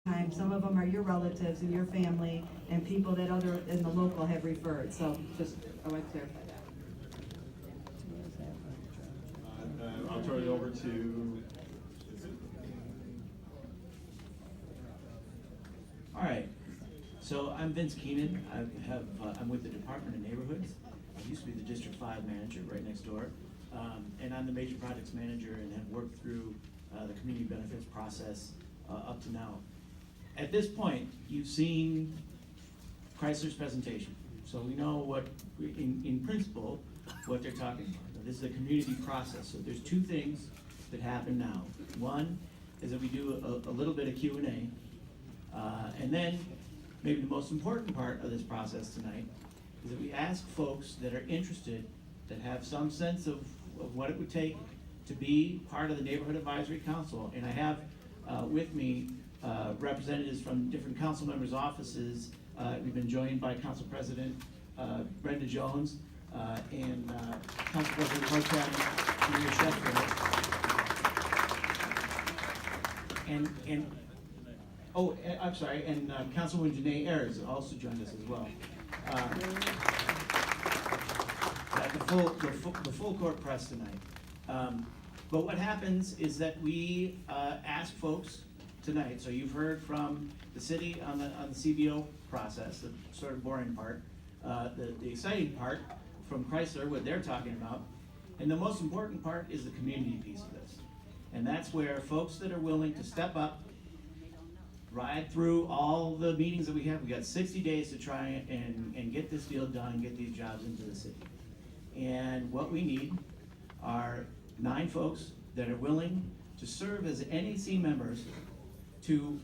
time. Some of them are your relatives and your family and people that other in the local have referred. So just, I want to clarify that. I'll turn it over to. All right. So I'm Vince Keenan. I'm with the Department of Neighborhoods. I used to be the District 5 manager right next door. And I'm the major projects manager and have worked through the community benefits process up to now. At this point, you've seen Chrysler's presentation. So we know what, in principle, what they're talking about. This is a community process. So there's two things that happen now. One is that we do a little bit of Q&A. And then, maybe the most important part of this process tonight is that we ask folks that are interested, that have some sense of what it would take to be part of the Neighborhood Advisory Council. And I have with me representatives from different council members' offices. We've been joined by Council President Brenda Jones and Council President Pro Tem Maria Sheffield. And I'm sorry, and Councilwoman Janae Ayers also joined us as well. The full court press tonight. But what happens is that we ask folks tonight. So you've heard from the city on the CBO process, the sort of boring part. The exciting part from Chrysler, what they're talking about, and the most important part is the community piece of this. And that's where folks that are willing to step up, ride through all the meetings that we have. We got 60 days to try and get this deal done, get these jobs into the city. And what we need are 9 folks that are willing to serve as NAC members, to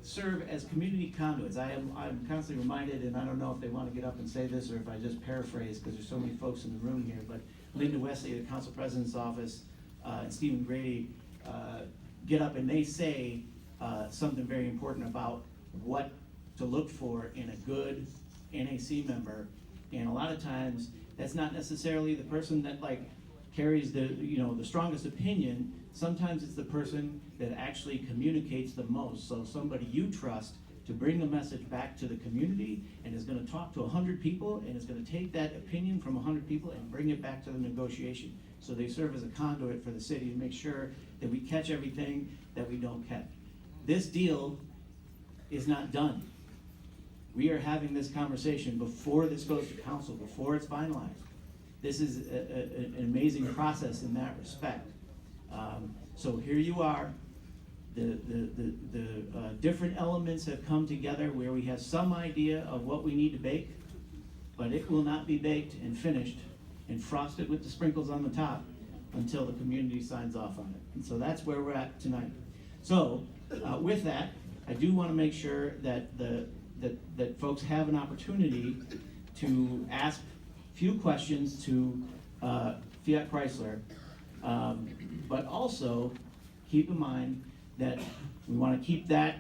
serve as community conduits. I'm constantly reminded, and I don't know if they want to get up and say this or if I just paraphrase because there's so many folks in the room here, but Linda Wesley, the Council President's office, and Stephen Grady get up and they say something very important about what to look for in a good NAC member. And a lot of times that's not necessarily the person that carries the strongest opinion. Sometimes it's the person that actually communicates the most. So somebody you trust to bring the message back to the community and is going to talk to 100 people and is going to take that opinion from 100 people and bring it back to the negotiation. So they serve as a conduit for the city to make sure that we catch everything that we don't catch. This deal is not done. We are having this conversation before this goes to council, before it's finalized. This is an amazing process in that respect. So here you are. The different elements have come together where we have some idea of what we need to bake, but it will not be baked and finished and frosted with the sprinkles on the top until the community signs off on it. And so that's where we're at tonight. So with that, I do want to make sure that that folks have an opportunity to ask a few questions to Fiat Chrysler, but also keep in mind that we want to keep that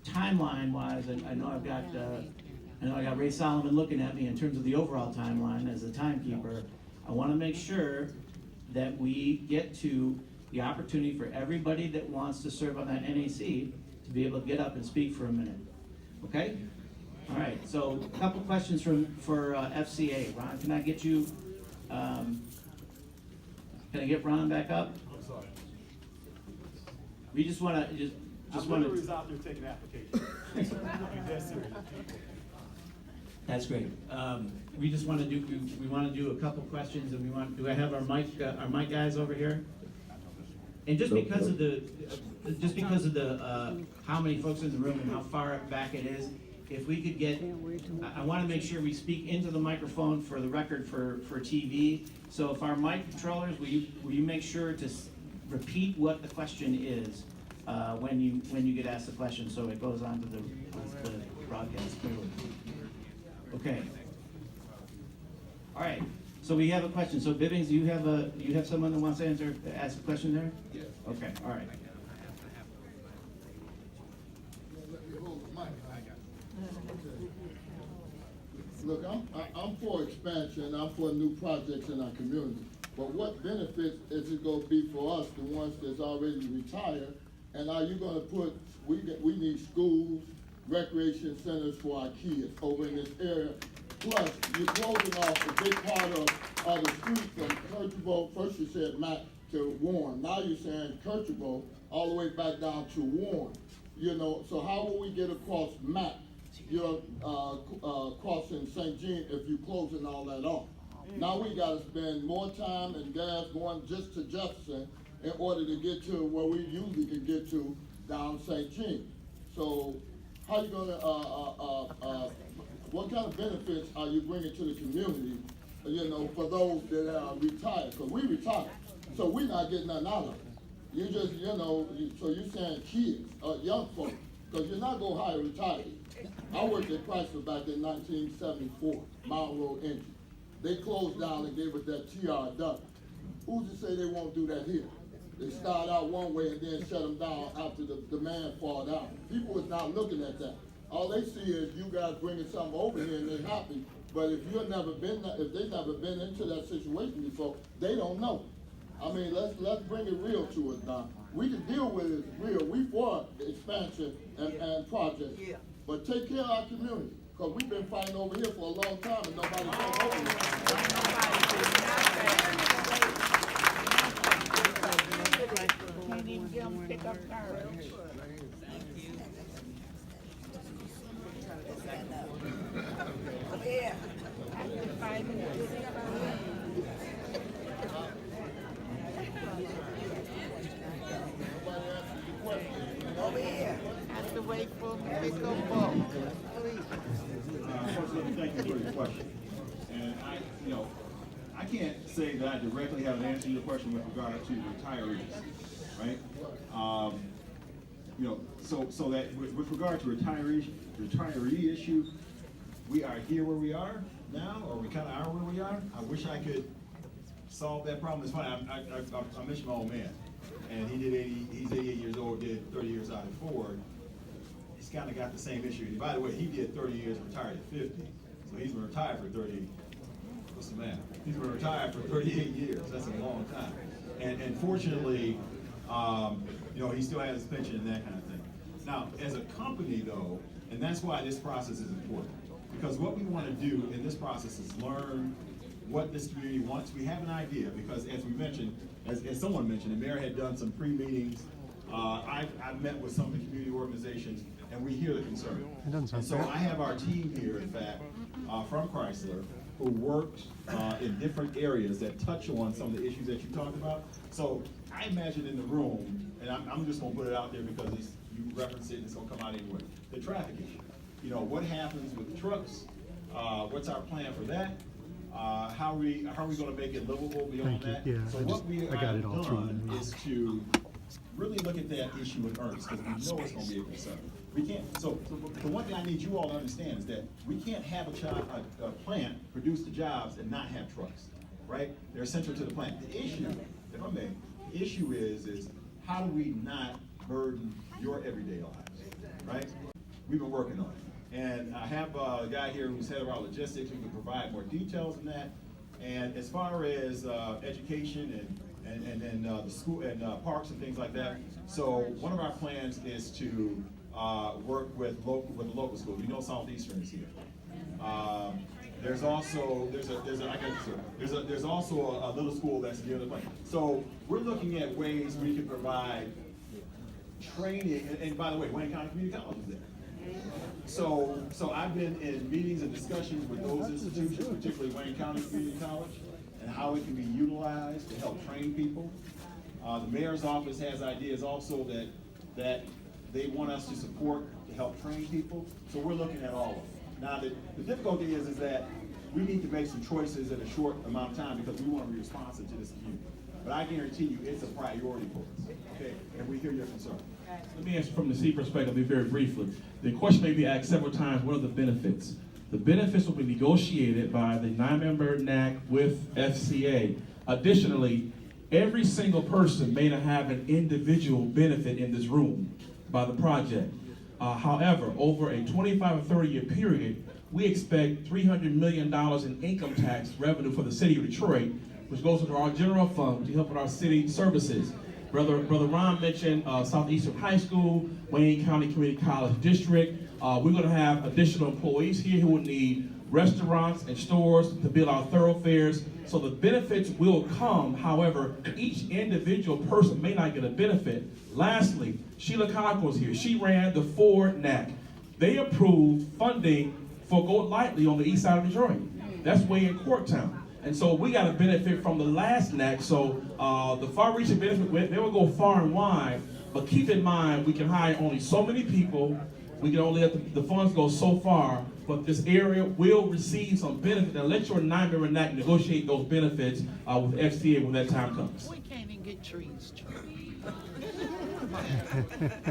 timeline-wise. And I know I got Ray Solomon looking at me in terms of the overall timeline as a timekeeper. I want to make sure that we get to the opportunity for everybody that wants to serve on that NAC to be able to get up and speak for a minute. Okay? All right. So a couple questions for FCA. Ron, can I get you? Can I get Ron back up? I'm sorry. We just want to just want to. Out there taking applications. That's serious. That's great. We just want to do. We want to do a couple questions, and we want. Do I have our mic guys over here? And just because of the how many folks in the room and how far back it is, if we could get, I want to make sure we speak into the microphone for the record for TV. So if our mic controllers, will you make sure to repeat what the question is when you get asked the question, so it goes on to the broadcast clearly. Okay. All right. So we have a question. So Bivens, you have someone that wants to ask a question there? Yes. Okay. All right. Look, I'm for expansion. I'm for new projects in our community. But what benefits is it going to be for us, the ones that's already retired, And are you gonna put, we need schools, recreation centers for our kids over in this area. Plus, you're closing off a big part of the street from Kirchhoff. First you said Matt to Warren, now you're saying Kirchhoff all the way back down to Warren. You know, so how will we get across Matt, you're crossing St. Jean if you closing all that off? Now we gotta spend more time and gas going just to Jefferson in order to get to where we usually can get to down St. Jean. So how you gonna, what kind of benefits are you bringing to the community, you know, for those that are retired? Cause we retired, so we're not getting nothing out of it. You just, you know, so you're saying kids, young folks, cause you're not gonna hire retirees. I worked at Chrysler back in 1974, Mile Road Engine. They closed down and gave us that TRW. Who's to say they won't do that here? They start out one way and then shut them down after the demand fall down. People is not looking at that. All they see is you guys bringing something over here and they're happy. But if you've never been, if they've never been into that situation before, they don't know. I mean, let's bring it real to us now. We can deal with it real. We for expansion and projects. Yeah. But take care of our community, because we've been fighting over here for a long time and nobody's come over here. Can't even get them to pick up garbage. Yeah. After 5 minutes. Over here. Have to wait for them to pick up bulk. First, let me thank you for your question. And I can't say that I directly have an answer to your question with regard to retirees, right? So that with regard to retiree issue, we are here where we are now, or we kind of are where we are. I wish I could solve that problem. It's funny, I mentioned my old man, and he's 88 years old, did 30 years out at Ford. He's kind of got the same issue. And by the way, he did 30 years, retired at 50. So he's been retired for 30, what's the math? He's been retired for 38 years. That's a long time. And fortunately, he still has his pension and that kind of thing. Now, as a company though, and that's why this process is important, because what we want to do in this process is learn what this community wants. We have an idea, because as we mentioned, as someone mentioned, the mayor had done some pre-meetings. I've met with some of the community organizations, and we hear the concern. And so I have our team here, in fact, from Chrysler, who works in different areas that touch on some of the issues that you talked about. So I imagine in the room, and I'm just gonna put it out there because you referenced it and it's gonna come out anyway, the traffic issue. What happens with the trucks? What's our plan for that? How are we gonna make it livable beyond that? Yeah, So what we have done through. is to really look at that issue with earnest, because we know it's gonna be a concern. We can't, so the one thing I need you all to understand is that we can't have a plant produce the jobs and not have trucks, right? They're essential to the plant. The issue, if I may, the issue is how do we not burden your everyday lives, right? We've been working on it. And I have a guy here who's head of our logistics who can provide more details on that. And as far as education and the school and parks and things like that, so one of our plans is to work with the local schools. We know Southeastern is here. There's also a little school that's near the plant. So we're looking at ways we can provide training. And by the way, Wayne County Community College is there. So I've been in meetings and discussions with those institutions, particularly Wayne County Community College, and how it can be utilized to help train people. The mayor's office has ideas also that they want us to support to help train people. So we're looking at all of them. Now the difficulty is that we need to make some choices in a short amount of time because we want to be responsive to this community. But I guarantee you it's a priority for us, okay? And we hear your concern. Let me answer from the city perspective very briefly. The question may be asked several times, what are the benefits? The benefits will be negotiated by the 9-member NAC with FCA. Additionally, every single person may not have an individual benefit in this room by the project. However, over a 25 or 30 year period, we expect $300 million in income tax revenue for the city of Detroit, which goes into our general fund to help with our city services. Brother Ron mentioned Southeastern High School, Wayne County Community College District. We're going to have additional employees here who will need restaurants and stores to build our thoroughfares. So the benefits will come. However, each individual person may not get a benefit. Lastly, Sheila Conkle's here. She ran the Ford NAC. They approved funding for Go Lightly on the east side of Detroit. That's way in Corktown. And so we got a benefit from the last NAC. So the far-reaching benefit, they will go far and wide. But keep in mind, we can hire only so many people. We can only let the funds go so far. But this area will receive some benefit. Now let your 9-member NAC negotiate those benefits with FCA when that time comes. We can't even get trees. Yeah, I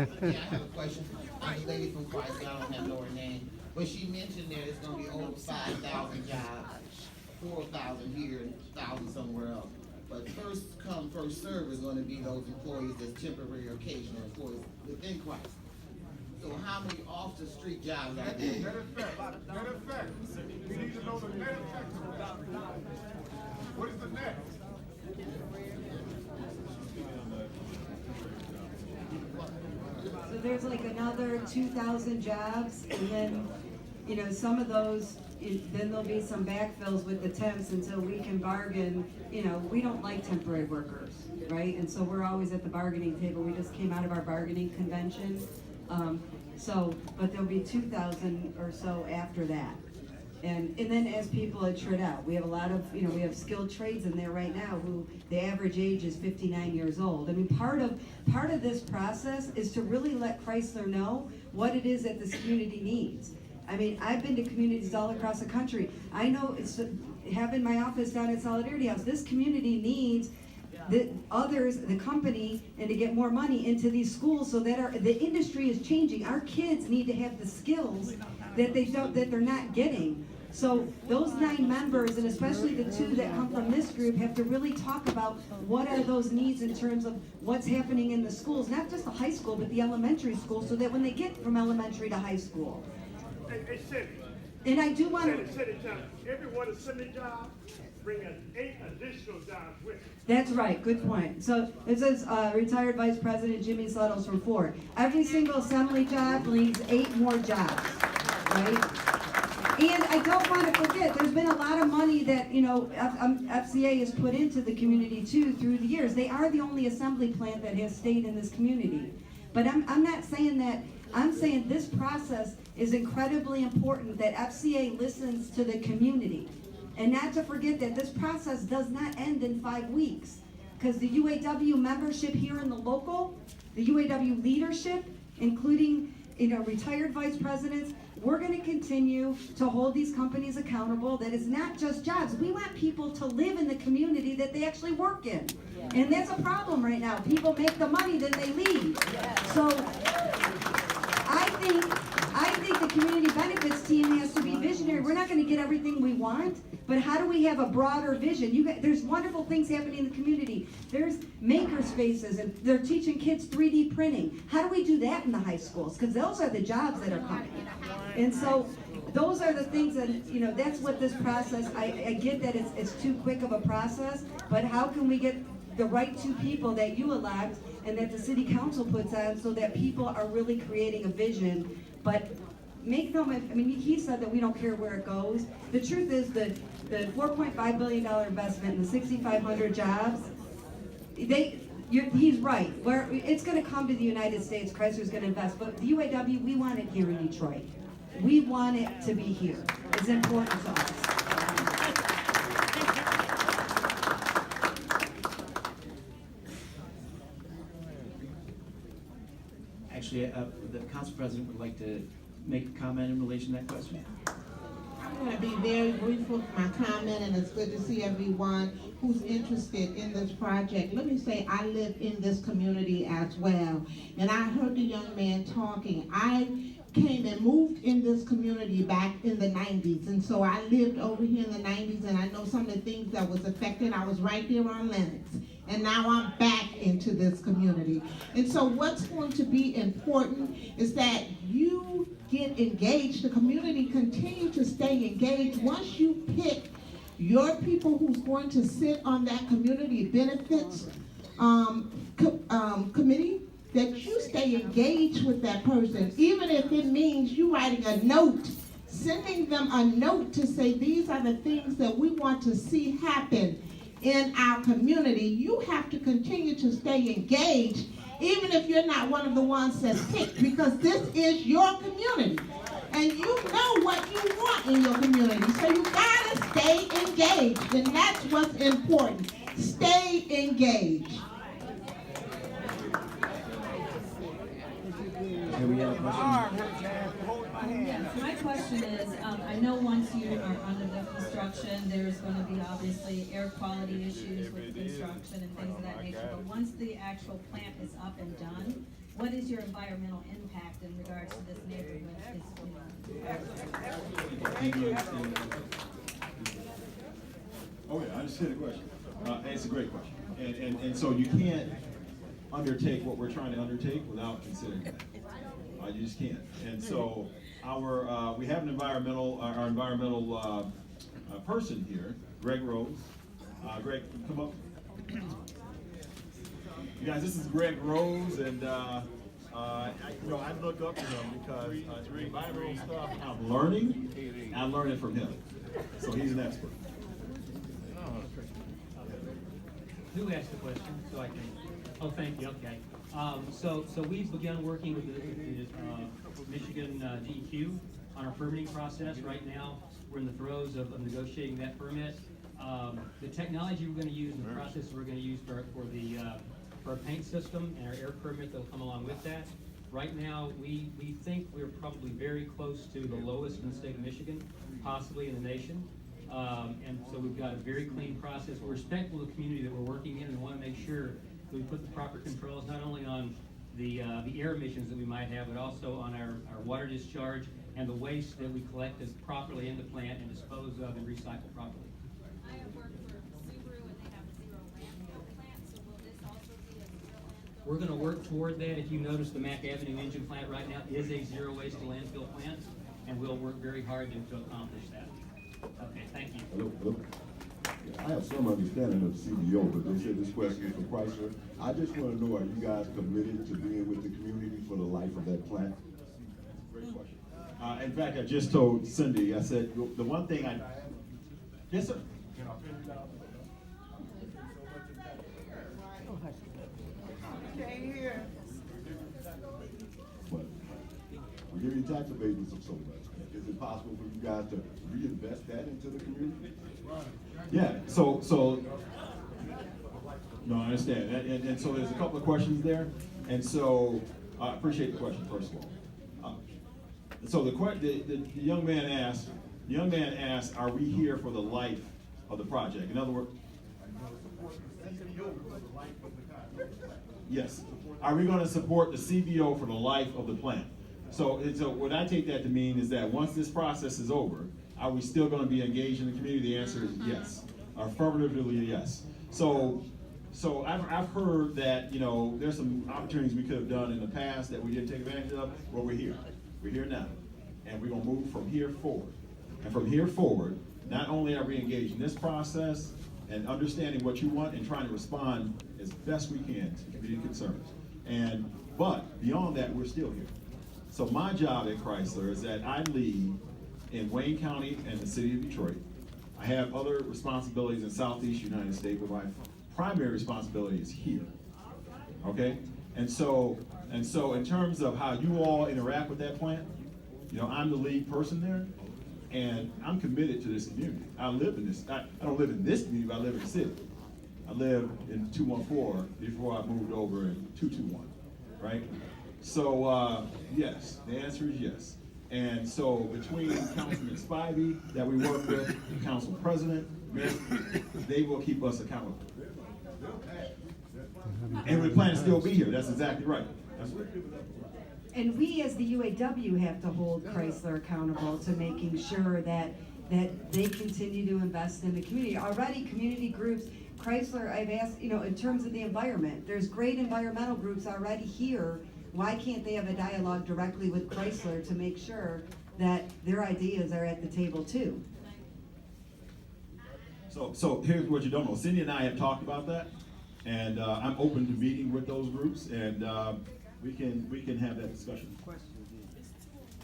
have a question. I'm a lady from Christ, I don't have no her name, but she mentioned that it's gonna be over 5,000 jobs, 4,000 here and 1,000 somewhere else. But first come, first serve is gonna be those employees that's temporary, occasional employees within Christ. So how many off-the-street jobs are there? Net effect. We need to know the net effect of that. What is the net? So there's like another 2,000 jobs, and then, you know, some of those, then there'll be some backfills with the temps until we can bargain. You know, we don't like temporary workers, right? And so we're always at the bargaining table. We just came out of our bargaining convention. But there'll be 2,000 or so after that. And then as people attrit out, we have a lot of, you know, we have skilled trades in there right now who the average age is 59 years old. I mean, part of this process is to really let Chrysler know what it is that this community needs. I mean, I've been to communities all across the country. I know it's having my office down at Solidarity House. This community needs the company, and to get more money into these schools so that the industry is changing. Our kids need to have the skills that they're not getting. So those 9 members, and especially the 2 that come from this group, have to really talk about what are those needs in terms of what's happening in the schools, not just the high school, but the elementary school, so that when they get from elementary to high school. Hey, Cindy. And I do want to... Cindy, everyone is sending jobs, bringing 8 additional jobs with it. That's right, good point. So it says retired Vice President Jimmy Suttles from Ford. Every single assembly job leaves 8 more jobs, right? And I don't want to forget, there's been a lot of money that, you know, FCA has put into the community too through the years. They are the only assembly plant that has stayed in this community. But I'm not saying that, I'm saying this process is incredibly important, that FCA listens to the community. And not to forget that this process does not end in 5 weeks. Because the UAW membership here in the local, the UAW leadership, including, you know, retired vice presidents, we're going to continue to hold these companies accountable. That it's not just jobs. We want people to live in the community that they actually work in. And that's a problem right now. People make the money, then they leave. So I think the community benefits team has to be visionary. We're not going to get everything we want, but how do we have a broader vision? There's wonderful things happening in the community. There's maker spaces, and they're teaching kids 3D printing. How do we do that in the high schools? Because those are the jobs that are coming. And so those are the things that, you know, that's what this process, I get that it's too quick of a process, but how can we get the right 2 people that you elect and that the city council puts on so that people are really creating a vision? But make no mistake, I mean, he said that we don't care where it goes. The truth is that the $4.5 billion investment and the 6,500 jobs, he's right. It's going to come to the United States. Chrysler's going to invest. But the UAW, we want it here in Detroit. We want it to be here. It's important to us. Actually, the council president would like to make a comment in relation to that question. I'm going to be very brief with my comment, and it's good to see everyone who's interested in this project. Let me say I live in this community as well, and I heard the young man talking. I came and moved in this community back in the 90s, and so I lived over here in the 90s, and I know some of the things that was affected. I was right there on Lennox, and now I'm back into this community. And so what's going to be important is that you get engaged, the community continue to stay engaged. Once you pick your people who's going to sit on that community benefits committee, that you stay engaged with that person, even if it means you writing a note, sending them a note to say these are the things that we want to see happen in our community. You have to continue to stay engaged, even if you're not one of the ones that's picked, because this is your community. And you know what you want in your community. So you gotta stay engaged, and that's what's important. Stay engaged. And we have a question. Yes, my question is, I know once you are under the construction, there's gonna be obviously air quality issues with construction and things of that nature, but once the actual plant is up and done, what is your environmental impact in regards to this neighborhood? Oh yeah, I understand the question. It's a great question. And so you can't undertake what we're trying to undertake without considering that. You just can't. And so we have our environmental person here, Greg Rose. Greg, come up. You guys, this is Greg Rose, and I look up to him because environmental stuff I'm learning from him. So he's an expert. Who asked the question? So I can. Oh, thank you. Okay. So we've begun working with the Michigan DEQ on our permitting process. Right now, we're in the throes of negotiating that permit. The technology we're going to use and the process we're going to use for our paint system and our air permit that will come along with that. Right now, we think we're probably very close to the lowest in the state of Michigan, possibly in the nation. And so we've got a very clean process. We're respectful of the community that we're working in, and we want to make sure that we put the proper controls not only on the air emissions that we might have, but also on our water discharge and the waste that we collect properly in the plant and dispose of and recycle properly. I have worked for Subaru and they have a zero landfill plant, so will this also be a zero landfill? We're going to work toward that. If you notice, the Mack Avenue engine plant right now is a zero waste to landfill plant, and we'll work very hard to accomplish that. Okay, thank you. Hello. I have some understanding of CBO, but they said this question is for Chrysler. I just want to know, are you guys committed to being with the community for the life of that plant? Great question. In fact, I just told Cindy, I said, the one thing yes, sir. But we're giving you tax abatements of so much. Is it possible for you guys to reinvest that into the community? Yeah, so no, I understand. And so there's a couple of questions there. And so I appreciate the question, first of all. So the young man asked, are we here for the life of the project? In other words, yes. Are we going to support the CBO for the life of the plant? So what I take that to mean is that once this process is over, are we still going to be engaged in the community? The answer is yes. Affirmatively, yes. So I've heard that, there's some opportunities we could have done in the past that we didn't take advantage of. Well, we're here. We're here now. And we're going to move from here forward. And from here forward, not only are we engaged in this process and understanding what you want and trying to respond as best we can to community concerns. But beyond that, we're still here. So my job at Chrysler is that I lead in Wayne County and the city of Detroit. I have other responsibilities in Southeast United States, but my primary responsibility is here. Okay? And so in terms of how you all interact with that plant, I'm the lead person there, and I'm committed to this community. I live in this. I don't live in this community, but I live in the city. I lived in 214 before I moved over in 221, right? So yes, the answer is yes. And so between Councilman Spivey that we work with, the council president, they will keep us accountable. And we plan to still be here. That's exactly right. That's right. And we as the UAW have to hold Chrysler accountable to making sure that they continue to invest in the community. Already community groups, Chrysler, I've asked, in terms of the environment, there's great environmental groups already here. Why can't they have a dialogue directly with Chrysler to make sure that their ideas are at the table too? So here's what you don't know. Cindy and I have talked about that. And I'm open to meeting with those groups, and we can have that discussion.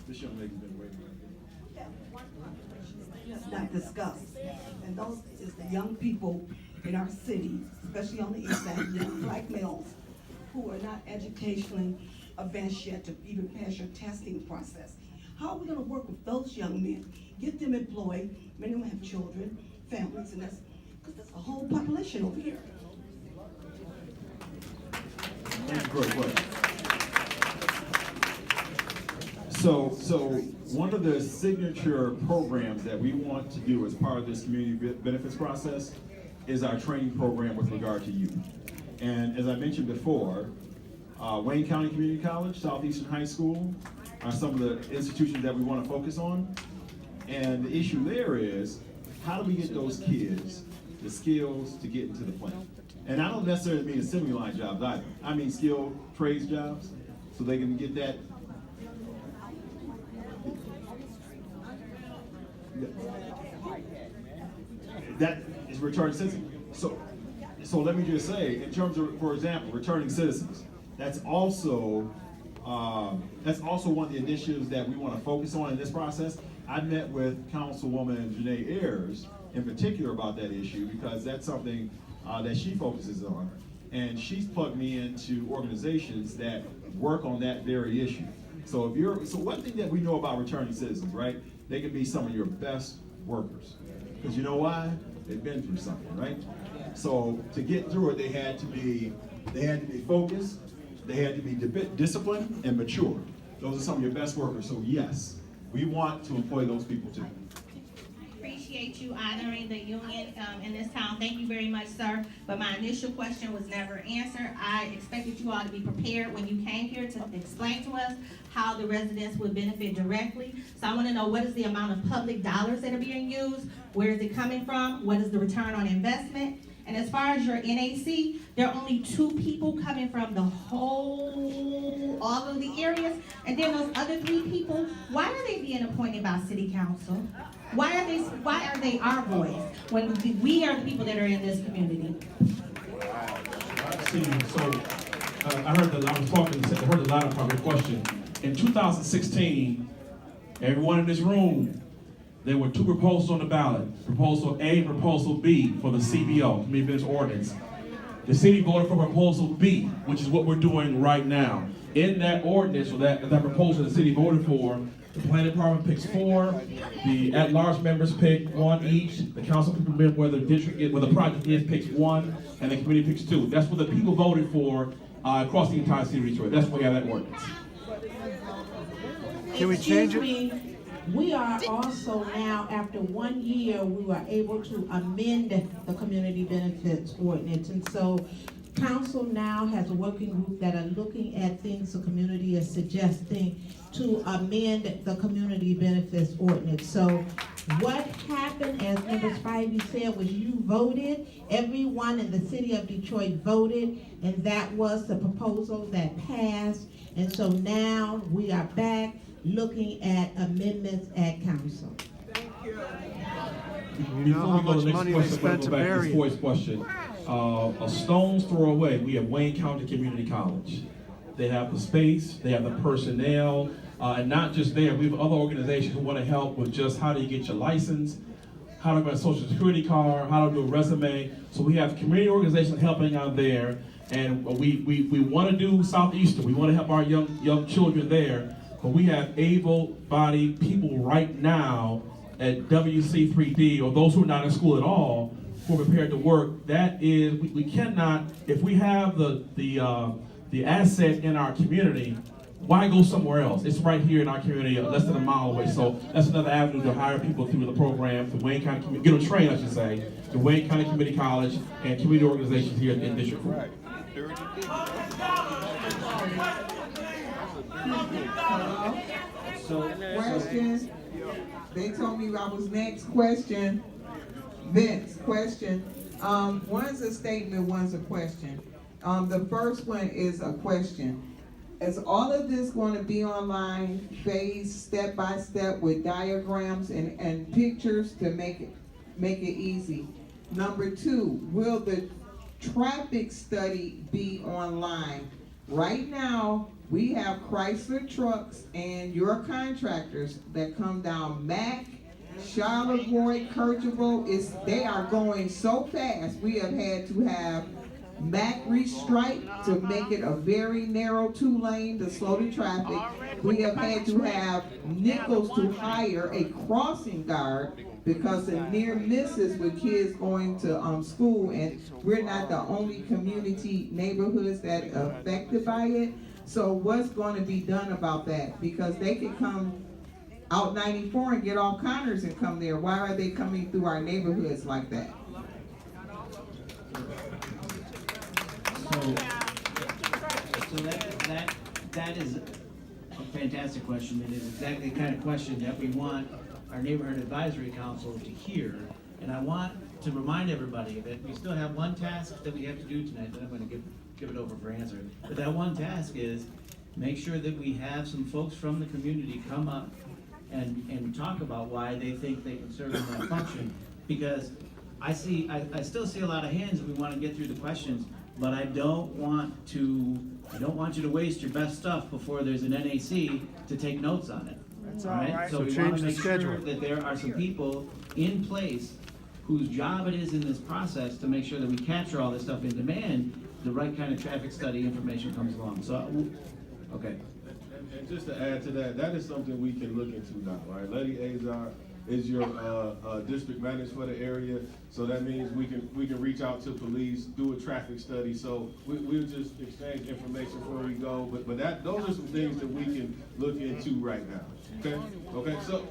This young lady's been waiting. It's not discussed. And those is the young people in our city, especially on the east side, young black males who are not educationally advanced yet to even pass your testing process. How are we gonna work with those young men, get them employed, many of them have children, families, and because there's a whole population over here. Thank you for the question. So one of the signature programs that we want to do as part of this community benefits process is our training program with regard to youth. And as I mentioned before, Wayne County Community College, Southeastern High School are some of the institutions that we want to focus on. And the issue there is, how do we get those kids the skills to get into the plant? And I don't necessarily mean assembly line jobs either. I mean skilled trades jobs, so they can get that. That is returning citizens. So let me just say, in terms of, for example, returning citizens, that's also one of the initiatives that we want to focus on in this process. I met with Councilwoman Janae Ayers in particular about that issue because that's something that she focuses on. And she's plugged me into organizations that work on that very issue. So one thing that we know about returning citizens, right? They can be some of your best workers. Because you know why? They've been through something, right? So to get through it, they had to be focused, they had to be disciplined and mature. Those are some of your best workers. So yes, we want to employ those people too. Appreciate you honoring the union in this town. Thank you very much, sir. But my initial question was never answered. I expected you all to be prepared when you came here to explain to us how the residents would benefit directly. So I want to know, what is the amount of public dollars that are being used? Where is it coming from? What is the return on investment? And as far as your NAC, there are only 2 people coming from all of the areas. And then those other 3 people, why are they being appointed by city council? Why are they our voice when we are the people that are in this community? I heard the latter part of your question. In 2016, everyone in this room, there were 2 proposals on the ballot, Proposal A and Proposal B for the CBO, Community Business Ordinance. The city voted for Proposal B, which is what we're doing right now. In that ordinance, or that proposal the city voted for, the planning department picks 4, the at-large members pick 1 each, the council people, where the project is, picks 1, and the committee picks 2. That's what the people voted for across the entire city of Detroit. That's why we have that ordinance. Can we change it? We are also now, after 1 year, we were able to amend the community benefits ordinance. And so council now has a working group that are looking at things the community is suggesting to amend the community benefits ordinance. So what happened, as Member Spivey said, was you voted, everyone in the city of Detroit voted, and that was the proposal that passed. And so now we are back looking at amendments at council. Before we go to the next question, I'm going to go back to this voice question. A stone's throw away, we have Wayne County Community College. They have the space, they have the personnel, and not just there, we have other organizations who want to help with just how do you get your license, how to get a social security card, how to do a resume. So we have community organizations helping out there, and we want to do Southeastern. We want to help our young children there, but we have able-bodied people right now at WC3D, or those who are not in school at all, who are prepared to work. That is, we cannot, if we have the asset in our community, why go somewhere else? It's right here in our community, less than a mile away. So that's another avenue to hire people through the program, the Wayne County, get them trained, I should say, the Wayne County Community College and community organizations here in District 4. Question. They told me I was next. Question. Vince, question. One's a statement, one's a question. The first one is a question. Is all of this going to be online, phased step by step with diagrams and pictures to make it easy? Number 2, will the traffic study be online. Right now, we have Chrysler trucks and your contractors that come down Mack, Charlevoix, Kercheval, they are going so fast. We have had to have Mack restripe to make it a very narrow 2-lane to slow the traffic. We have had to have Nichols to hire a crossing guard because of near misses with kids going to school, and we're not the only community neighborhoods that are affected by it. So what's going to be done about that? Because they could come out 94 and get off Connors and come there. Why are they coming through our neighborhoods like that? So that is a fantastic question. It is exactly the kind of question that we want our Neighborhood Advisory Council to hear. And I want to remind everybody that we still have one task that we have to do tonight that I'm going to give it over for answer. But that one task is make sure that we have some folks from the community come up and talk about why they think they can serve in that function. Because I still see a lot of hands and we want to get through the questions, but I don't want you to waste your best stuff before there's an NAC to take notes on it. That's all right. So we want to make sure that there are some people in place whose job it is in this process to make sure that we capture all this stuff in demand, the right kind of traffic study information comes along. So, okay. And just to add to that, that is something we can look into now, right? Letty Azar is your district manager for the area, so that means we can reach out to police, do a traffic study. So we'll just exchange information before we go. But those are some things that we can look into right now. Okay. Okay. So,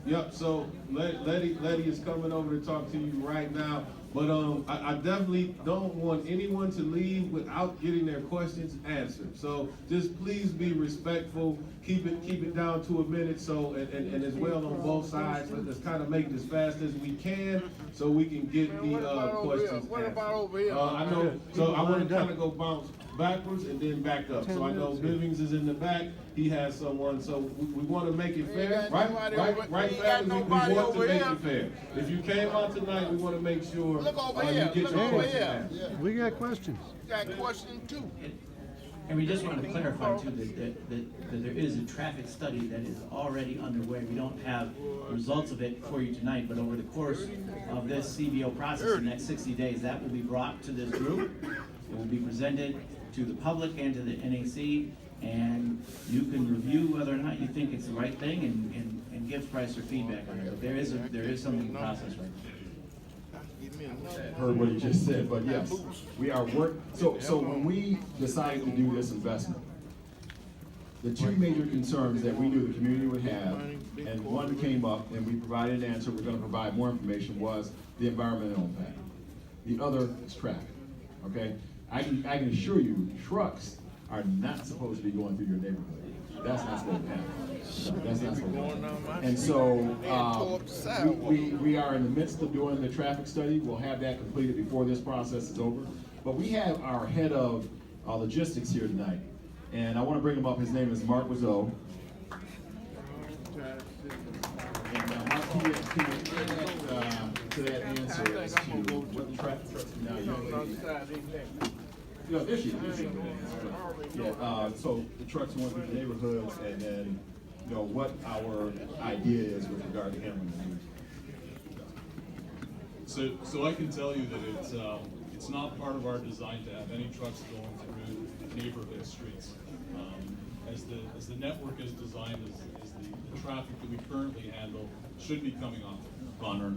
yep. So Letty is coming over to talk to you right now. But I definitely don't want anyone to leave without getting their questions answered. So just please be respectful. Keep it down to a minute. So and as well on both sides. Let's kind of make it as fast as we can so we can get the questions What answered. about over here? I know. So I want to kind of go bounce backwards and then back up. So I know Bivings is in the back. He has someone. So we want to make it fair, right? Right, family. We want to make it fair. If you came out tonight, we want to make sure Look over you here. get Look your over questions here. answered. We got questions. Got a question too. And we just want to clarify too that there is a traffic study that is already underway. We don't have results of it for you tonight, but over the course of this CBO process in the next 60 days, that will be brought to this group. It will be presented to the public and to the NAC, and you can review whether or not you think it's the right thing and give Chrysler feedback on it. But there is something in process right now. Heard what he just said, but yes, we are so when we decided to do this investment, the two major concerns that we knew the community would have, and one came up and we provided an answer, we're gonna provide more information, was the environmental impact. The other is traffic, okay? I can assure you, trucks are not supposed to be going through your neighborhood. That's not supposed to happen. That's not supposed to happen. And so we are in the midst of doing the traffic study. We'll have that completed before this process is over. But we have our head of logistics here tonight. And I want to bring him up. His name is Mark Wiseau. And Mark, can you add to that answer as to what the traffic trucks do now? Yeah, there she is. Yeah, so the trucks went through the neighborhoods, and then, you know, what our idea is with regard to handling them. So I can tell you that it's not part of our design to have any trucks going through neighborhood streets. As the network is designed, as the traffic that we currently handle should be coming off Connor,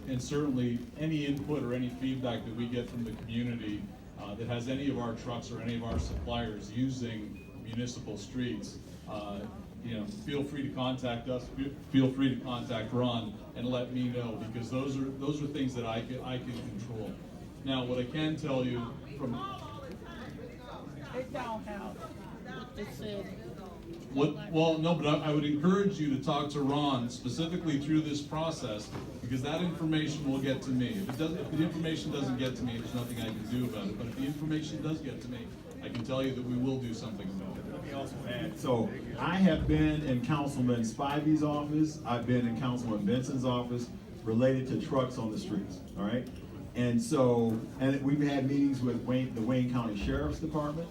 and certainly any input or any feedback that we get from the community that has any of our trucks or any of our suppliers using municipal streets, feel free to contact us. Feel free to contact Ron and let me know, because those are things that I can control. Now, what I can tell you from It don't help with the city. well, no, but I would encourage you to talk to Ron specifically through this process, because that information will get to me. If the information doesn't get to me, there's nothing I can do about it. But if the information does get to me, I can tell you that we will do something about it. Let me also add, so I have been in Councilman Spivey's office, I've been in Councilman Benson's office related to trucks on the streets, all right? And so, and we've had meetings with the Wayne County Sheriff's Department,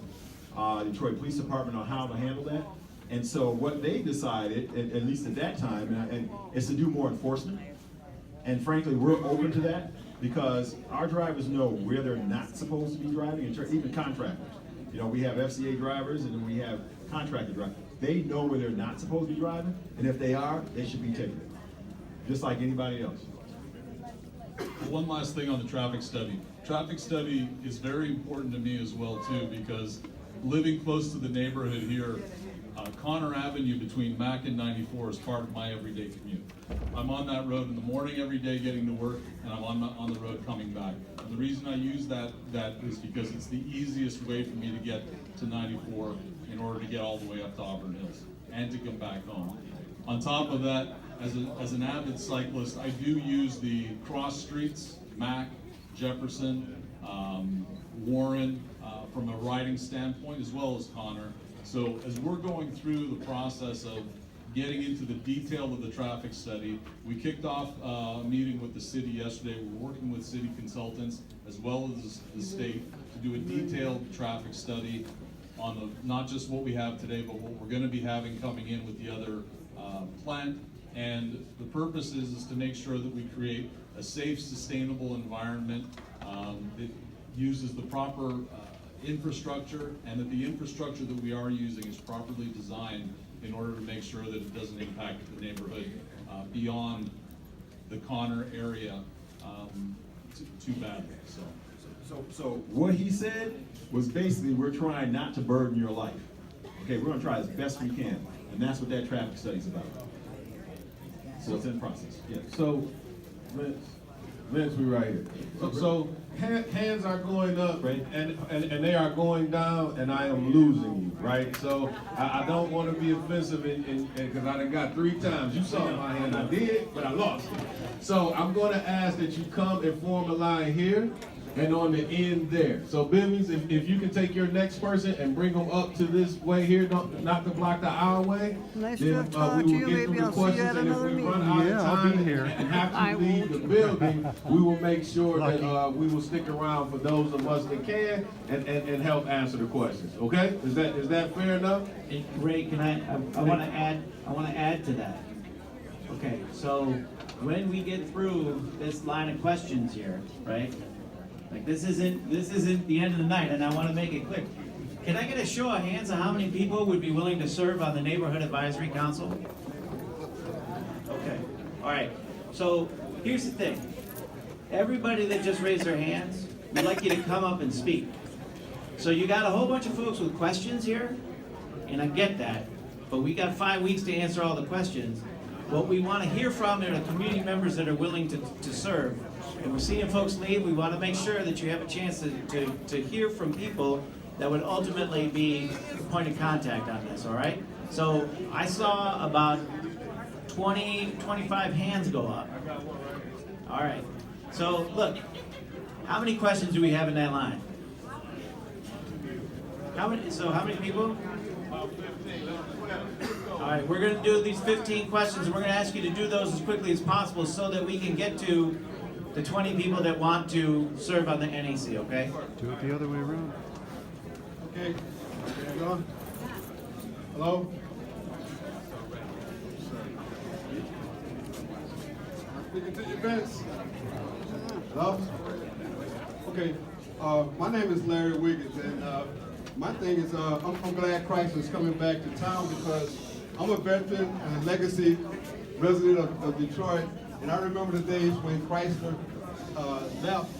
Detroit Police Department on how to handle that. And so what they decided, at least at that time, is to do more enforcement. And frankly, we're open to that because our drivers know where they're not supposed to be driving, and even contractors. You know, we have FCA drivers and then we have contractor drivers. They know where they're not supposed to be driving, and if they are, they should be ticketed, just like anybody else. One last thing on the traffic study. Traffic study is very important to me as well too, because living close to the neighborhood here, Connor Avenue between Mack and 94 is part of my everyday commute. I'm on that road in the morning every day getting to work, and I'm on the road coming back. And the reason I use that is because it's the easiest way for me to get to 94 in order to get all the way up to Auburn Hills and to come back home. On top of that, as an avid cyclist, I do use the cross streets, Mack, Jefferson, Warren, from a riding standpoint, as well as Connor. So as we're going through the process of getting into the detail of the traffic study, we kicked off a meeting with the city yesterday. We're working with city consultants as well as the state to do a detailed traffic study on not just what we have today, but what we're going to be having coming in with the other plant. And the purpose is to make sure that we create a safe, sustainable environment that uses the proper infrastructure, and that the infrastructure that we are using is properly designed in order to make sure that it doesn't impact the neighborhood beyond the Connor area too badly. So what he said was basically, we're trying not to burden your life. Okay, we're gonna try as best we can, and that's what that traffic study's about. So it's in process. Yeah. So, Vince, we right here. So hands are going up, right, and they are going down, and I am losing you, right? So I don't want to be offensive, because I done got 3 times. You saw my hand, I did, but I lost it. So I'm going to ask that you come and form a line here and on the end there. So Bivvies, if you can take your next person and bring them up to this way here, not to block the aisle way, Nice then to have talked to you. Maybe I'll see you at another meeting. Yeah, I'll be here. And have to leave the building, we will make sure that we will stick around for those of us that can and help answer the questions. Okay? Is that fair enough? Ray, can I want to add to that. Okay, so when we get through this line of questions here, right? Like this isn't the end of the night, and I want to make it clear. Can I get a show of hands on how many people would be willing to serve on the Neighborhood Advisory Council? Okay, all right. So here's the thing. Everybody that just raised their hands, we'd like you to come up and speak. So you got a whole bunch of folks with questions here, and I get that, but we got 5 weeks to answer all the questions. What we want to hear from are the community members that are willing to serve. And we're seeing folks leave. We want to make sure that you have a chance to hear from people that would ultimately be the point of contact on this, all right? So I saw about 20, 25 hands go up. All right. So look, how many questions do we have in that line? How many people? All right, we're going to do these 15 questions, and we're going to ask you to do those as quickly as possible so that we can get to the 20 people that want to serve on the NAC, okay? Do it the other way around. Okay. Go. Hello? Speaking to you, Vince. Hello? Okay. My name is Larry Wiggins, and my thing is I'm glad Chrysler's coming back to town because I'm a veteran and a legacy resident of Detroit, and I remember the days when Chrysler left,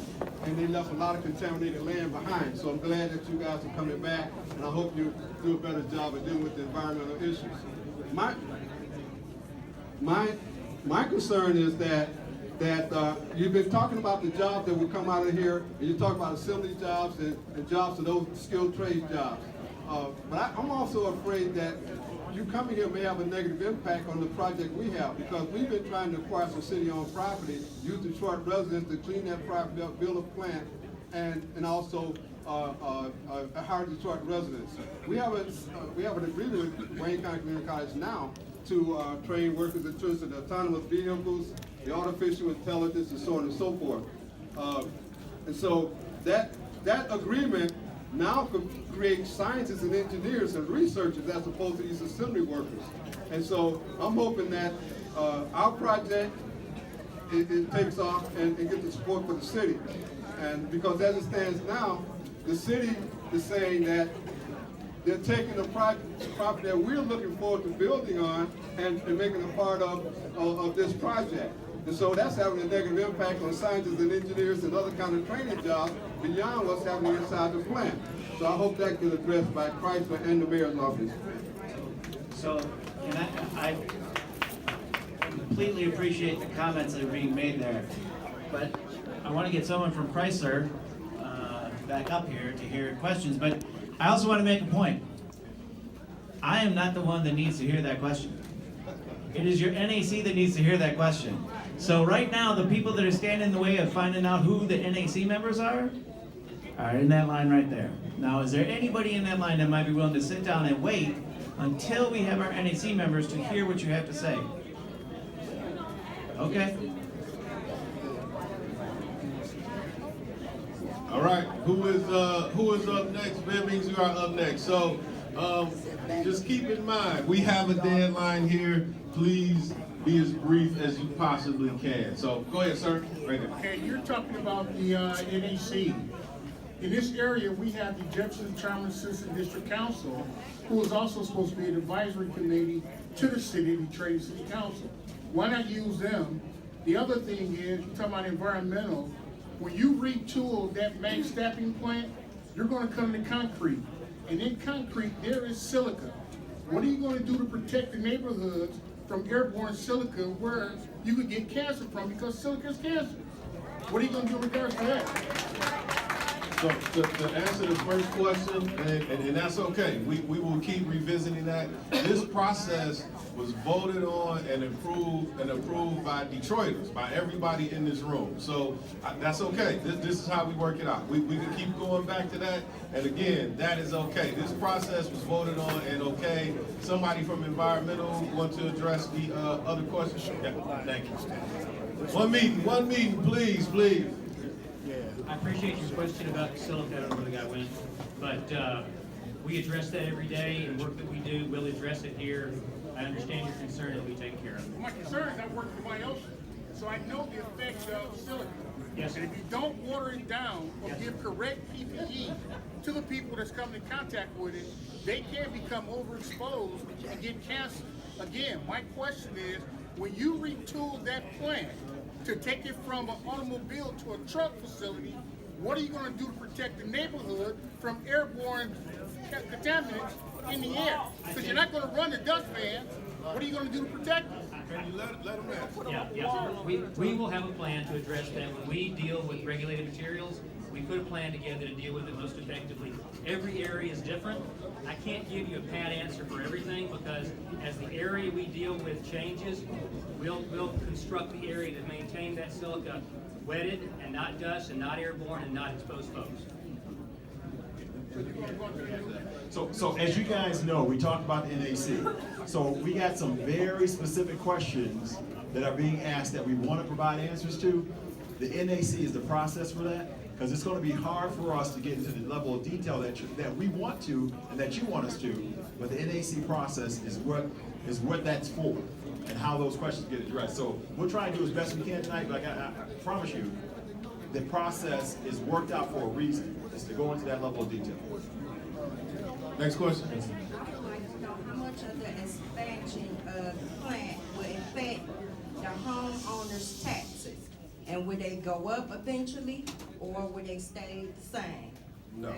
and they left a lot of contaminated land behind. So I'm glad that you guys are coming back, and I hope you do a better job of dealing with the environmental issues. My concern is that you've been talking about the jobs that will come out of here, and you talk about assembly jobs and jobs of those skilled trade jobs. But I'm also afraid that you coming here may have a negative impact on the project we have, because we've been trying to acquire some city-owned property, use Detroit residents to clean that property up, build a plant, and also hire Detroit residents. We have an agreement with Wayne County Community College now to train workers in terms of the autonomous vehicles, the artificial intelligence, and so on and so forth. And so that agreement now could create scientists and engineers and researchers as opposed to these assembly workers. And so I'm hoping that our project, it takes off and gets the support for the city. And because as it stands now, the city is saying that they're taking the property that we're looking forward to building on and making a part of this project. And so that's having a negative impact on scientists and engineers and other kind of training jobs beyond what's happening inside the plant. So I hope that gets addressed by Chrysler and the mayor's office. So, and I completely appreciate the comments that are being made there, but I want to get someone from Chrysler back up here to hear questions, but I also want to make a point. I am not the one that needs to hear that question. It is your NAC that needs to hear that question. So right now, the people that are standing in the way of finding out who the NAC members are in that line right there. Now, is there anybody in that line that might be willing to sit down and wait until we have our NAC members to hear what you have to say? Okay. All right, who is up next? That means you are up next. So just keep in mind, we have a deadline here. Please be as brief as you possibly can. So go ahead, sir. Right there. Okay, you're talking about the NAC. In this area, we have the Jefferson Chairman Assistant District Council, who is also supposed to be an advisory committee to the city, the Detroit City Council. Why not use them? The other thing is, you're talking about environmental. When you retool that main stamping plant, you're going to come to concrete. And in concrete, there is silica. What are you going to do to protect the neighborhoods from airborne silica where you could get cancer from because silica is cancer? What are you going to do in regards to that? So to answer the first question, and that's okay, we will keep revisiting that. This process was voted on and approved by Detroiters, by everybody in this room. So that's okay. This is how we work it out. We can keep going back to that. And again, that is okay. This process was voted on and okay. Somebody from environmental want to address the other questions? Yeah, thank you. One meeting, please. I appreciate your question about silica. I don't know where the guy went, but we address that every day and work that we do. We'll address it here. I understand your concern. It'll be taken care of. My concern is I work for my ocean, so I know the effects of silica. Yes. And if you don't water it down or give correct PPE to the people that's coming in contact with it, they can become overexposed and get cancer. Again, my question is, when you retool that plant to take it from an automobile to a truck facility, what are you going to do to protect the neighborhood from airborne contaminants in the air? Because you're not going to run the dust fans. What are you going to do to protect it? Can you let them answer? Yeah. We will have a plan to address that. When we deal with regulated materials, we put a plan together to deal with it most effectively. Every area is different. I can't give you a pat answer for everything because as the area we deal with changes, we'll construct the area to maintain that silica wetted and not dust and not airborne and not exposed folks. So as you guys know, we talked about the NAC. So we got some very specific questions that are being asked that we want to provide answers to. The NAC is the process for that, because it's going to be hard for us to get into the level of detail that we want to and that you want us to. But the NAC process is what that's for and how those questions get addressed. So we'll try and do as best we can tonight, but I promise you, the process is worked out for a reason. It's to go into that level of detail. Next question. I would like to know how much of the expansion of the plant will affect the homeowners' taxes? And will they go up eventually, or will they stay the same? No,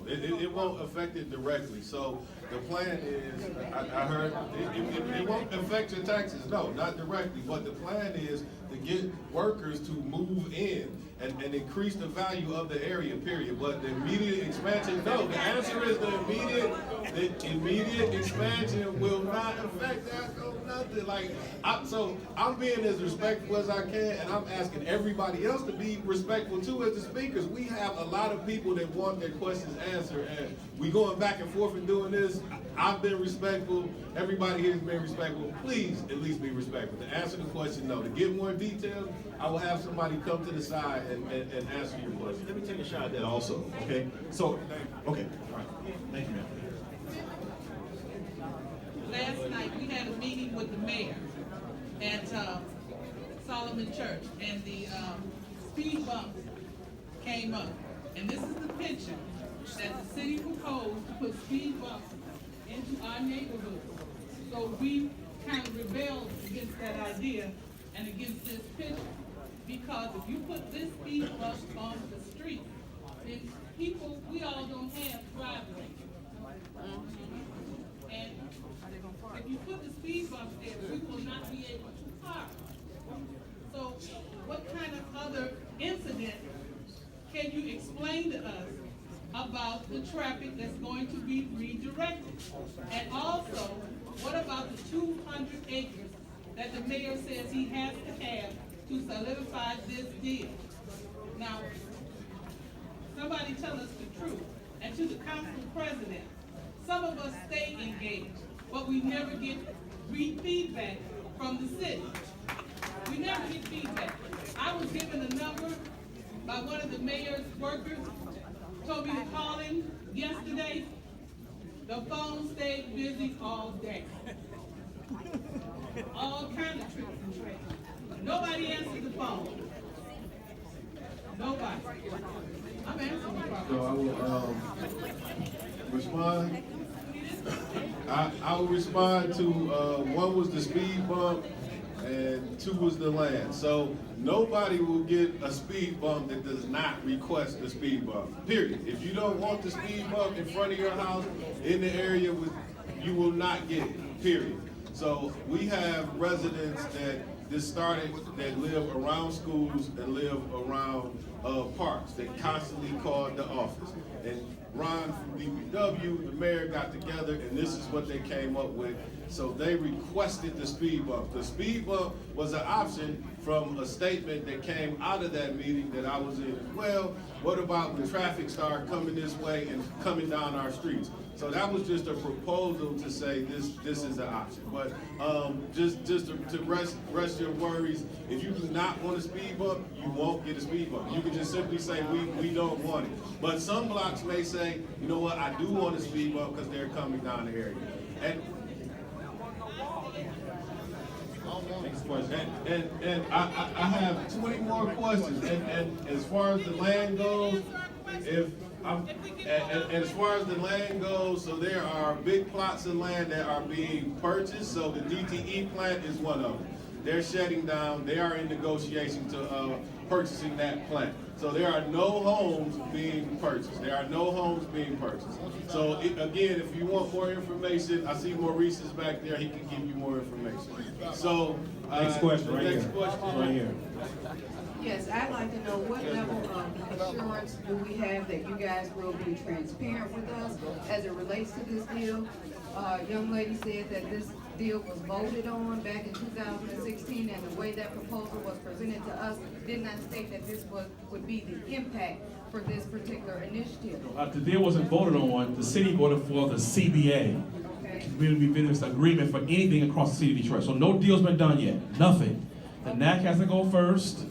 it won't affect it directly. So the plan is, I heard, it won't affect your taxes. No, not directly. But the plan is to get workers to move in and increase the value of the area, period. But the immediate expansion, no. The answer is the immediate expansion will not affect that. No, nothing. Like, I'm being as respectful as I can, and I'm asking everybody else to be respectful too as the speakers. We have a lot of people that want their questions answered, and we going back and forth and doing this. I've been respectful. Everybody here has been respectful. Please at least be respectful. To answer the question, no. To get more details, I will have somebody come to the side and answer your question. Let me take a shot at that also, okay? So, okay, all right. Thank you, ma'am. Last night, we had a meeting with the mayor at Solomon Church, and the speed bumps came up. And this is the picture that the city proposed to put speed bumps into our neighborhood. So we kind of rebelled against that idea and against this picture. Because if you put this speed bump on the street, then people, we all don't have driveways. And if you put the speed bumps there, we will not be able to park. So what kind of other incident can you explain to us about the traffic that's going to be redirected? And also, what about the 200 acres that the mayor says he has to have to solidify this deal? Now, somebody tell us the truth. And to the council president, some of us stay engaged, but we never get feedback from the city. We never get feedback. I was given a number by one of the mayor's workers, told me to call him yesterday. The phone stayed busy all day. All kind of tricks and tricks. Nobody answered the phone. Nobody. I'm answering the phone. So I will respond. I will respond to one was the speed bump and two was the land. So nobody will get a speed bump that does not request a speed bump, period. If you don't want the speed bump in front of your house in the area, you will not get it, period. So we have residents that that live around schools and live around parks that constantly call the office. And Ron from DPW, the mayor got together, and this is what they came up with. So they requested the speed bump. The speed bump was an option from a statement that came out of that meeting that I was in as well. What about when traffic started coming this way and coming down our streets? So that was just a proposal to say this is an option. But just to rest your worries, if you do not want a speed bump, you won't get a speed bump. You can just simply say we don't want it. But some blocks may say, you know what, I do want a speed bump because they're coming down the area. And I have 20 more questions. And as far as the land goes, as far as the land goes, so there are big plots of land that are being purchased. So the DTE plant is one of them. They're shutting down. They are in negotiation to purchasing that plant. So there are no homes being purchased. There are no homes being purchased. So again, if you want more information, I see Maurice is back there. He can give you more information. So next question, right here. Right here. Yes, I'd like to know what level of assurance do we have that you guys will be transparent with us as it relates to this deal? Young lady said that this deal was voted on back in 2016, and the way that proposal was presented to us did not state that this would be the impact for this particular initiative. The deal wasn't voted on. The city voted for the CBA, Community Business Agreement, for anything across the city of Detroit. So no deal's been done yet. Nothing. The NAC has to go first,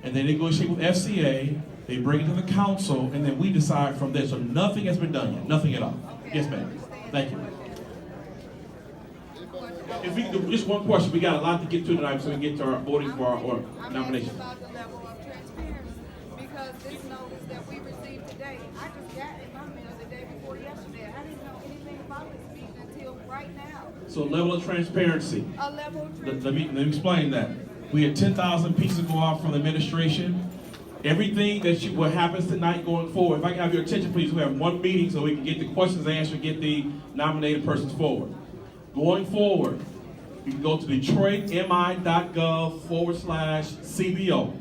and then they negotiate with FCA. They bring it to the council, and then we decide from there. So nothing has been done yet. Nothing at all. Yes, ma'am. Thank you. If we can do just one question, we got a lot to get to tonight, so we can get to our voting for our nomination. About the level of transparency, because this notice that we received today, I just got it in my mail the day before yesterday. I didn't know anything about this meeting until right now. So level of transparency. A level of Let me explain that. We had 10,000 pieces go out from the administration. Everything what happens tonight going forward, if I can have your attention, please, we have one meeting so we can get the questions answered, get the nominated persons forward. Going forward, you can go to detroitmi.gov/CBO.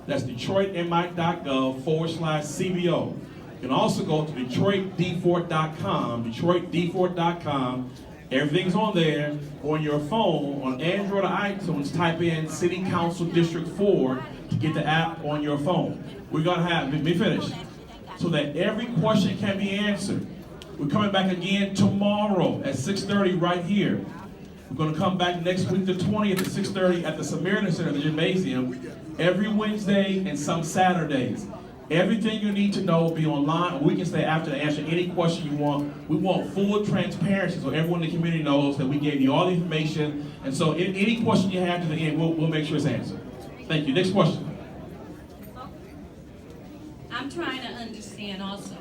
That's detroitmi.gov/CBO. You can also go to detroitd4.com, detroitd4.com. Everything's on there. On your phone, on Android or iTunes, type in City Council District 4 to get the app on your phone. We're gonna have, let me finish, so that every question can be answered. We're coming back again tomorrow at 6:30 right here. We're going to come back next week, the 20th at 6:30 at the Samaritan Center, the gymnasium, every Wednesday and some Saturdays. Everything you need to know will be online, or we can stay after to answer any question you want. We want full transparency so everyone in the community knows that we gave you all the information. And so any question you have to the end, we'll make sure it's answered. Thank you. Next question. I'm trying to understand also.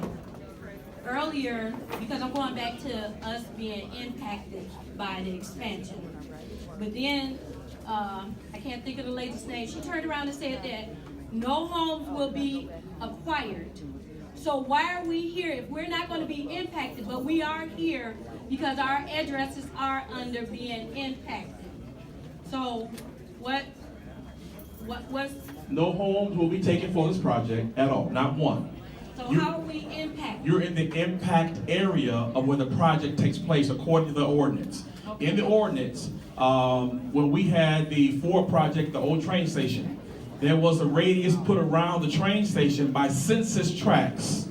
Earlier, because I'm going back to us being impacted by the expansion. But then, I can't think of the lady's name. She turned around and said that no homes will be acquired. So why are we here if we're not going to be impacted, but we are here because our addresses are under being impacted? So what's... No homes will be taken for this project at all, not one. So how are we impacted? You're in the impact area of where the project takes place according to the ordinance. Okay. In the ordinance, when we had the Ford project, the old train station, there was a radius put around the train station by census tracts.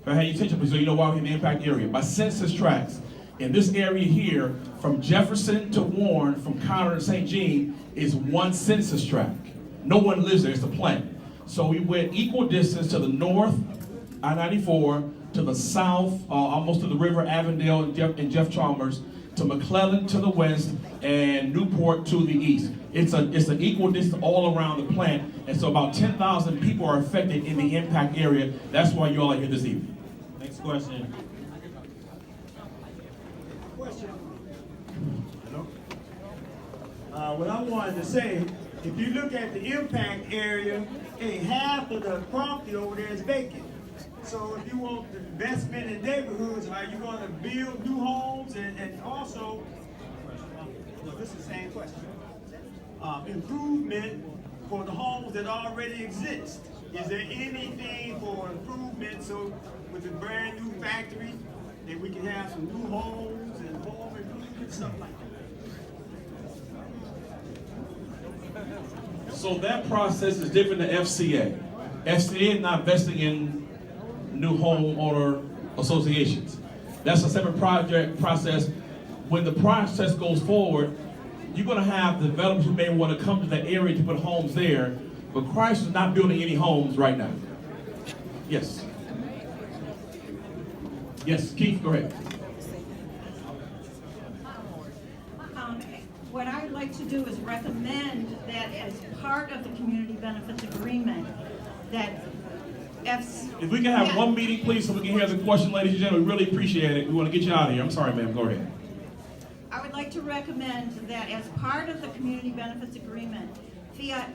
If I had your attention, so you know why we're in the impact area. By census tracts. In this area here, from Jefferson to Warren, from Conner to St. Jean, is one census tract. No one lives there, it's a plant. So we went equal distance to the north, I-94, to the south, almost to the river, Avondale and Jeff Chalmers, to McClellan to the west, and Newport to the east. It's an equal distance all around the plant, and so about 10,000 people are affected in the impact area. That's why you all are here this evening. Next question. What I wanted to say, if you look at the impact area, hey, half of the property over there is vacant. So if you want the investment in neighborhoods, are you going to build new homes and also, well, this is the same question, improvement for the homes that already exist? Is there anything for improvement, so with the brand new factory, that we can have some new homes and home improvement, stuff like that? So that process is different than FCA. FCA is not investing in new homeowner associations. That's a separate project process. When the process goes forward, you're going to have developers who may want to come to the area to put homes there, but Chrysler's not building any homes right now. Yes. Yes, Keith, go ahead. What I'd like to do is recommend that as part of the community benefits agreement, that If we can have one meeting, please, so we can hear the question, ladies and gentlemen, we really appreciate it. We want to get you out of here. I'm sorry, ma'am, go ahead. I would like to recommend that as part of the community benefits agreement, Fiat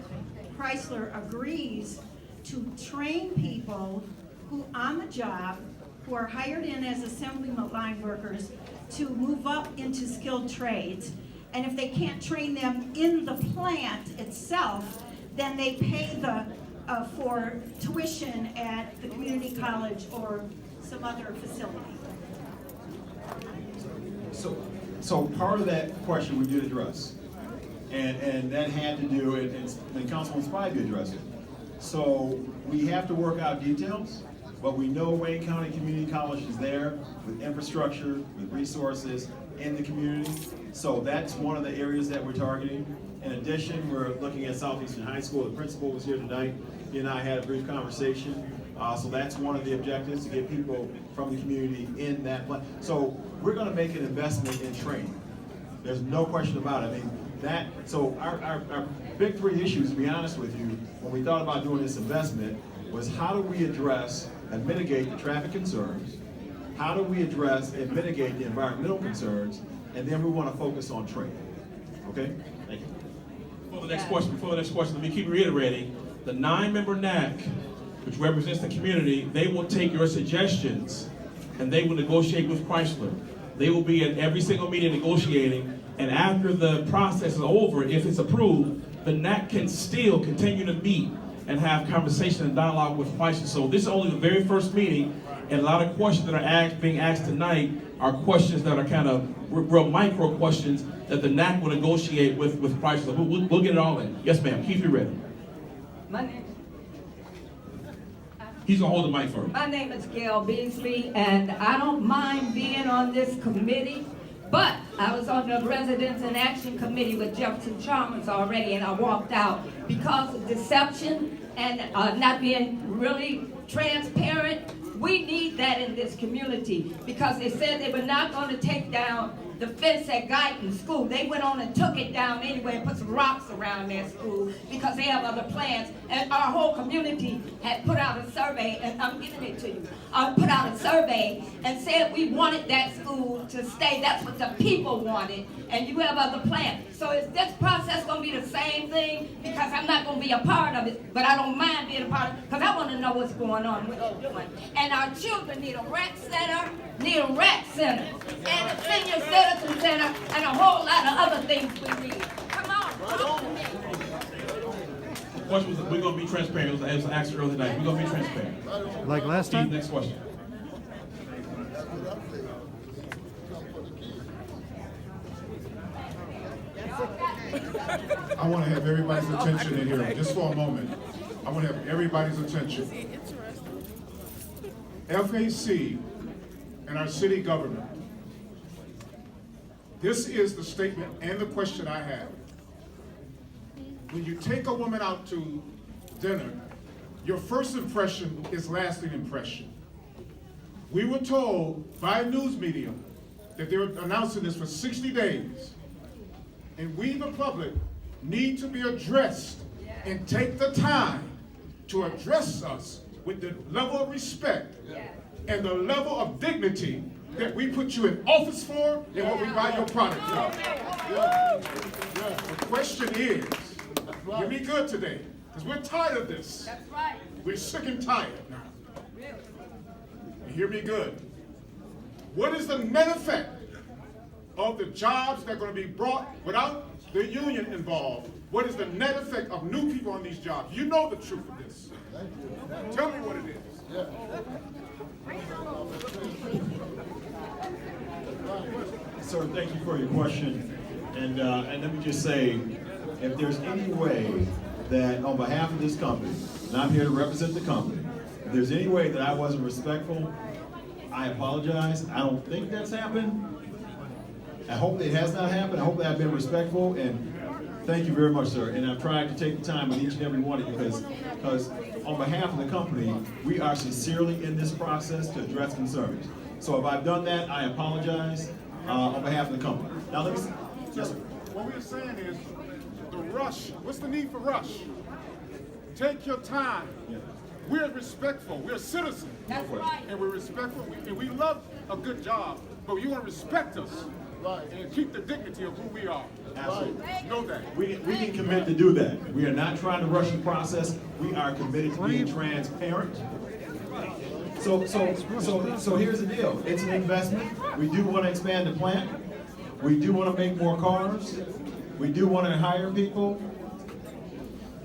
Chrysler agrees to train people who on the job, who are hired in as assembly line workers, to move up into skilled trades. And if they can't train them in the plant itself, then they pay for tuition at the community college or some other facility. So part of that question we did address, and that had to do, and Councilman Spivey addressed it. So we have to work out details, but we know Wayne County Community College is there with infrastructure, with resources in the community. So that's one of the areas that we're targeting. In addition, we're looking at Southeastern High School. The principal was here tonight. He and I had a brief conversation. So that's one of the objectives, to get people from the community in that plan. So we're going to make an investment in training. There's no question about it. I mean, so our big three issues, to be honest with you, when we thought about doing this investment, was how do we address and mitigate the traffic concerns? How do we address and mitigate the environmental concerns? And then we want to focus on training. Okay? Thank you. Before the next question, let me keep reiterating. The 9-member NAC, which represents the community, they will take your suggestions and they will negotiate with Chrysler. They will be at every single meeting negotiating, and after the process is over, if it's approved, the NAC can still continue to meet and have conversation and dialogue with Chrysler. So this is only the very first meeting, and a lot of questions that are being asked tonight are questions that are kind of real micro questions that the NAC will negotiate with Chrysler. We'll get it all in. Yes, ma'am. Keep you ready. My name. He's gonna hold the mic for you. My name is Gail Beasley, and I don't mind being on this committee, but I was on the Residents in Action Committee with Jefferson Chalmers already, and I walked out because of deception and not being really transparent. We need that in this community because they said they were not going to take down the fence at Guyton School. They went on and took it down anyway and put some rocks around their school because they have other plans. And our whole community had put out a survey, and I'm giving it to you, put out a survey and said we wanted that school to stay. That's what the people wanted, and you have other plans. So is this process going to be the same thing? Because I'm not going to be a part of it, but I don't mind being a part of it because I want to know what's going on, what you're doing. And our children need a rec center, and a senior citizen center, and a whole lot of other things we need. Come on, talk to me. Question was, we're gonna be transparent. It was asked earlier tonight. We're gonna be transparent. Like last time? Next question. I want to have everybody's attention in here, just for a moment. I want to have everybody's attention. FAC and our city government. This is the statement and the question I have. When you take a woman out to dinner, your first impression is lasting impression. We were told by a news media that they were announcing this for 60 days. And we, the public, need to be addressed and take the time to address us with the level of respect and the level of dignity that we put you in office for and what we buy your product for. The question is, hear me good today, because we're tired of this. That's right. We're sick and tired now. And hear me good. What is the net effect of the jobs that are going to be brought without the union involved? What is the net effect of new people on these jobs? You know the truth of this. Tell me what it is. Sir, thank you for your question. And let me just say, if there's any way that on behalf of this company, and I'm here to represent the company, if there's any way that I wasn't respectful, I apologize. I don't think that's happened. I hope it has not happened. I hope that I've been respectful, and thank you very much, sir. And I've tried to take the time with each and every one of you because on behalf of the company, we are sincerely in this process to address concerns. So if I've done that, I apologize on behalf of the company. Now let me Just what we're saying is the rush. What's the need for rush? Take your time. Yeah. We're respectful. We're citizens. That's right. And we're respectful. And we love a good job. But you want to respect us. And keep the dignity of who we are. Absolutely. Know that. We can commit to do that. We are not trying to rush the process. We are committed to being transparent. So here's the deal. It's an investment. We do want to expand the plant. We do want to make more cars. We do want to hire people.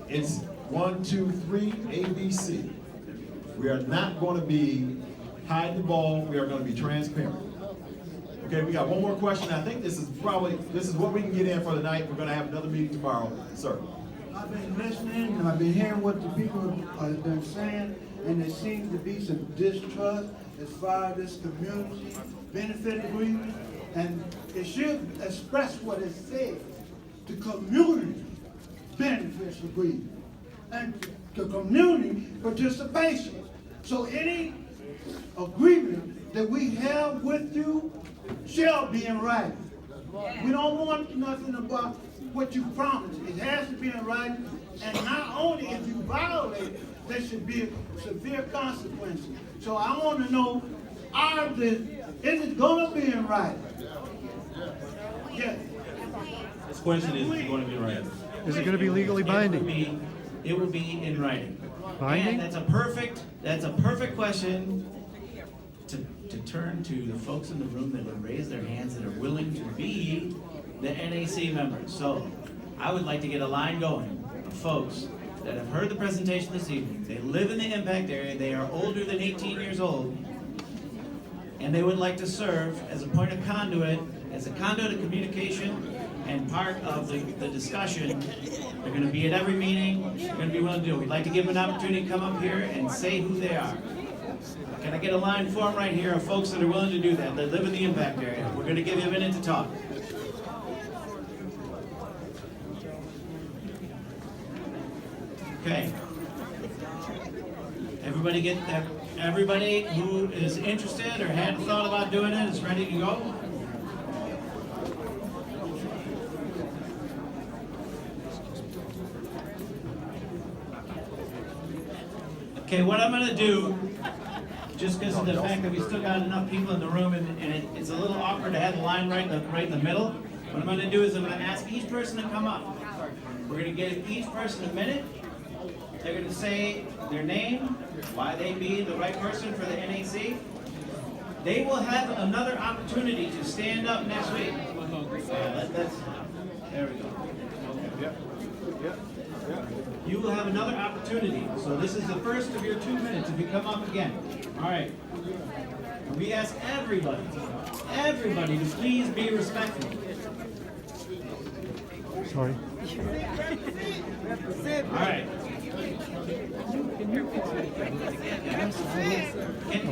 It's 1, 2, 3, ABC. We are not going to be hide the ball. We are going to be transparent. Okay, we got one more question. I think this is what we can get in for the night. We're going to have another meeting tomorrow. Sir. I've been listening and I've been hearing what the people have been saying, and there seems to be some distrust as far as this community benefit agreement, and it should express what it says, the community benefits agreement and the community participation. So any agreement that we have with you shall be in writing. We don't want nothing about what you promised. It has to be in writing, and not only if you violate, there should be severe consequences. So I want to know, is it going to be in writing? Yes. This question is going to be in writing. Is it going to be legally binding? It will be in writing. Binding? And that's a perfect question to turn to the folks in the room that have raised their hands that are willing to be the NAC members. So I would like to get a line going of folks that have heard the presentation this evening. They live in the impact area. They are older than 18 years old. And they would like to serve as a point of conduit, as a conduit of communication and part of the discussion They're gonna be at every meeting, they're gonna be willing to do it. We'd like to give them an opportunity to come up here and say who they are. Can I get a line form right here of folks that are willing to do that, that live in the impact area? We're gonna give you a minute to talk. Okay. Everybody who is interested or had thought about doing it is ready to go? Okay, what I'm gonna do, just because of the fact that we still got enough people in the room and it's a little awkward to have the line right in the middle, what I'm gonna do is I'm gonna ask each person to come up. We're gonna give each person a minute. They're gonna say their name, why they be the right person for the NAC. They will have another opportunity to stand up next week. There we go. You will have another opportunity. So this is the first of your 2 minutes if you come up again. All right. And we ask everybody to please be respectful. Sorry. All right.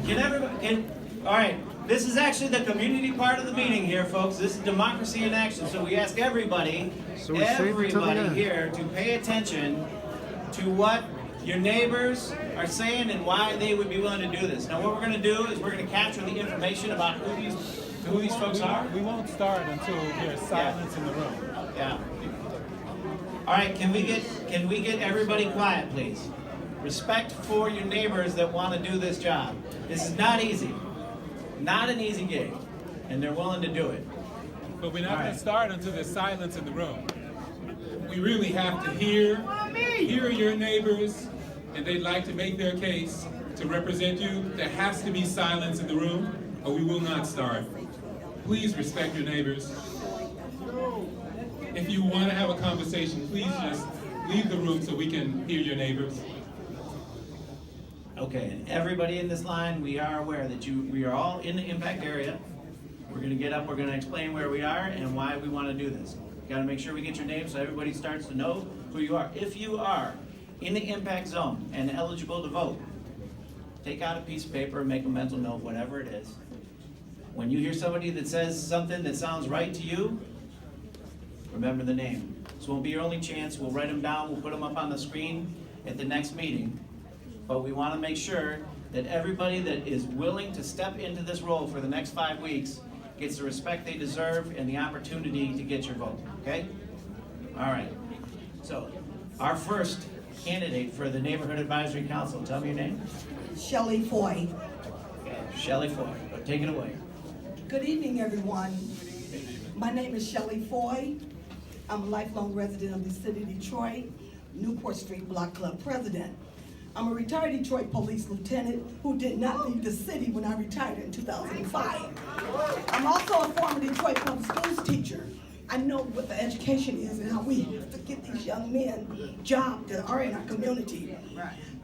Can everybody, all right, this is actually the community part of the meeting here, folks. This is democracy in action. So we ask everybody here to pay attention to what your neighbors are saying and why they would be willing to do this. Now what we're going to do is we're going to capture the information about who these folks are. We won't start until there's silence in the room. Yeah. All right, can we get everybody quiet, please? Respect for your neighbors that want to do this job. This is not easy. Not an easy gig. And they're willing to do it. But we're not going to start until there's silence in the room. We really have to hear your neighbors, and they'd like to make their case to represent you. There has to be silence in the room, or we will not start. Please respect your neighbors. If you want to have a conversation, please just leave the room so we can hear your neighbors. Okay, and everybody in this line, we are aware that we are all in the impact area. We're going to get up, we're going to explain where we are and why we want to do this. Got to make sure we get your name so everybody starts to know who you are. If you are in the impact zone and eligible to vote, take out a piece of paper and make a mental note, whatever it is. When you hear somebody that says something that sounds right to you, remember the name. This won't be your only chance. We'll write them down. We'll put them up on the screen at the next meeting. But we want to make sure that everybody that is willing to step into this role for the next 5 weeks gets the respect they deserve and the opportunity to get your vote, okay? All right. So, our first candidate for the Neighborhood Advisory Council, tell me your name. Shelley Foy. Okay, Shelley Foy, take it away. Good evening, everyone. My name is Shelley Foy. I'm a lifelong resident of the city of Detroit, Newport Street Block Club president. I'm a retired Detroit police lieutenant who did not leave the city when I retired in 2005. I'm also a former Detroit public schools teacher. I know what the education is and how we have to get these young men jobs that are in our community.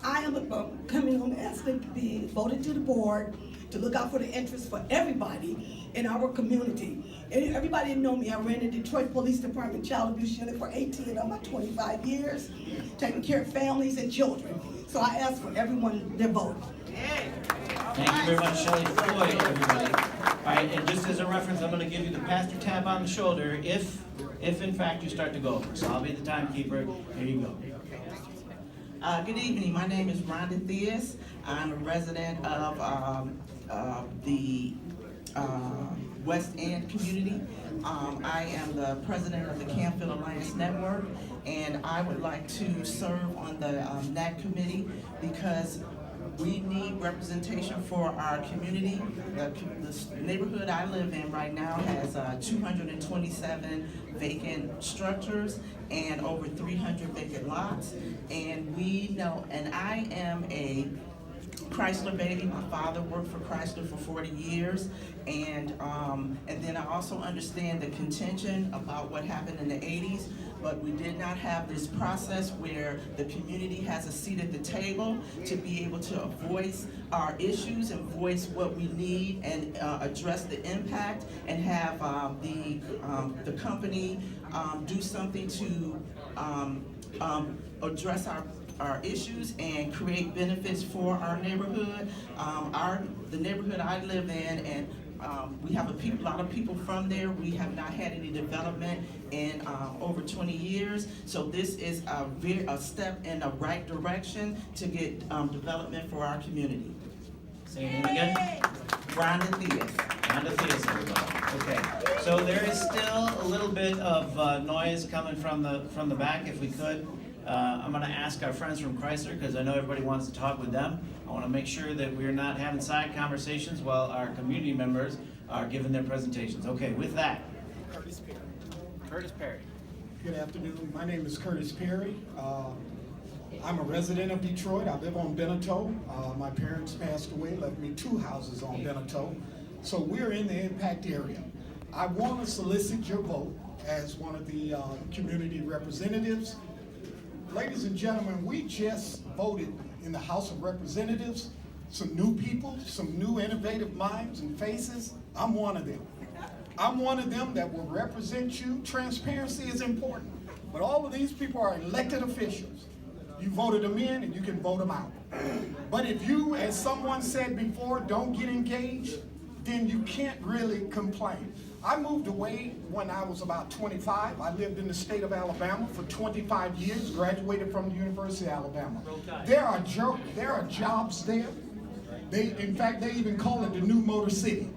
I am coming on asking to be voted to the board to look out for the interests for everybody in our community. And everybody know me. I ran the Detroit Police Department Child Abuse Unit for 18 of my 25 years, taking care of families and children. So I ask for everyone their vote. Thank you very much, Shelley Foy, everybody. All right, and just as a reference, I'm going to give you the pastor tap on the shoulder if in fact you start to go over. So I'll be the timekeeper. Here you go. Good evening. My name is Rhonda Theus. I'm a resident of the West End community. I am the president of the Campfield Alliance Network, and I would like to serve on the NAC committee because we need representation for our community. The neighborhood I live in right now has 227 vacant structures and over 300 vacant lots. And we know, and I am a Chrysler baby. My father worked for Chrysler for 40 years. And then I also understand the contention about what happened in the 80s, but we did not have this process where the community has a seat at the table to be able to voice our issues and voice what we need and address the impact and have the company do something to address our issues and create benefits for our neighborhood. The neighborhood I live in, and we have a lot of people from there. We have not had any development in over 20 years. So this is a step in the right direction to get development for our community. Say your name again? Rhonda Theus. Rhonda Theus, everybody. Okay, so there is still a little bit of noise coming from the back, if we could. I'm gonna ask our friends from Chrysler, because I know everybody wants to talk with them. I wanna make sure that we're not having side conversations while our community members are giving their presentations. Okay, with that. Curtis Perry. Curtis Perry. Good afternoon. My name is Curtis Perry. I'm a resident of Detroit. I live on Beneteau. My parents passed away, left me 2 houses on Beneteau. So we're in the impact area. I want to solicit your vote as one of the community representatives. Ladies and gentlemen, we just voted in the House of Representatives, some new people, some new innovative minds and faces. I'm one of them. I'm one of them that will represent you. Transparency is important, but all of these people are elected officials. You voted them in and you can vote them out. But if you, as someone said before, don't get engaged, then you can't really complain. I moved away when I was about 25. I lived in the state of Alabama for 25 years, graduated from the University of Alabama. There are jobs there. In fact, they even call it the new Motor City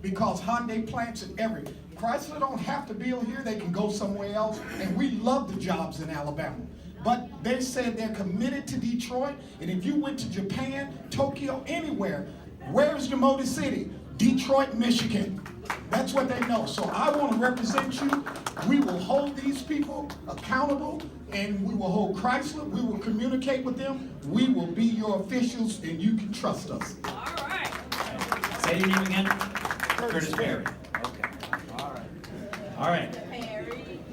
because Hyundai plants it everywhere. Chrysler don't have to build here, they can go somewhere else, and we love the jobs in Alabama. But they said they're committed to Detroit, and if you went to Japan, Tokyo, anywhere, where's the Motor City? Detroit, Michigan. That's what they know. So I want to represent you. We will hold these people accountable, and we will hold Chrysler. We will communicate with them. We will be your officials, and you can trust us. All right. Say your name again. Curtis Perry. Okay. All right. All right.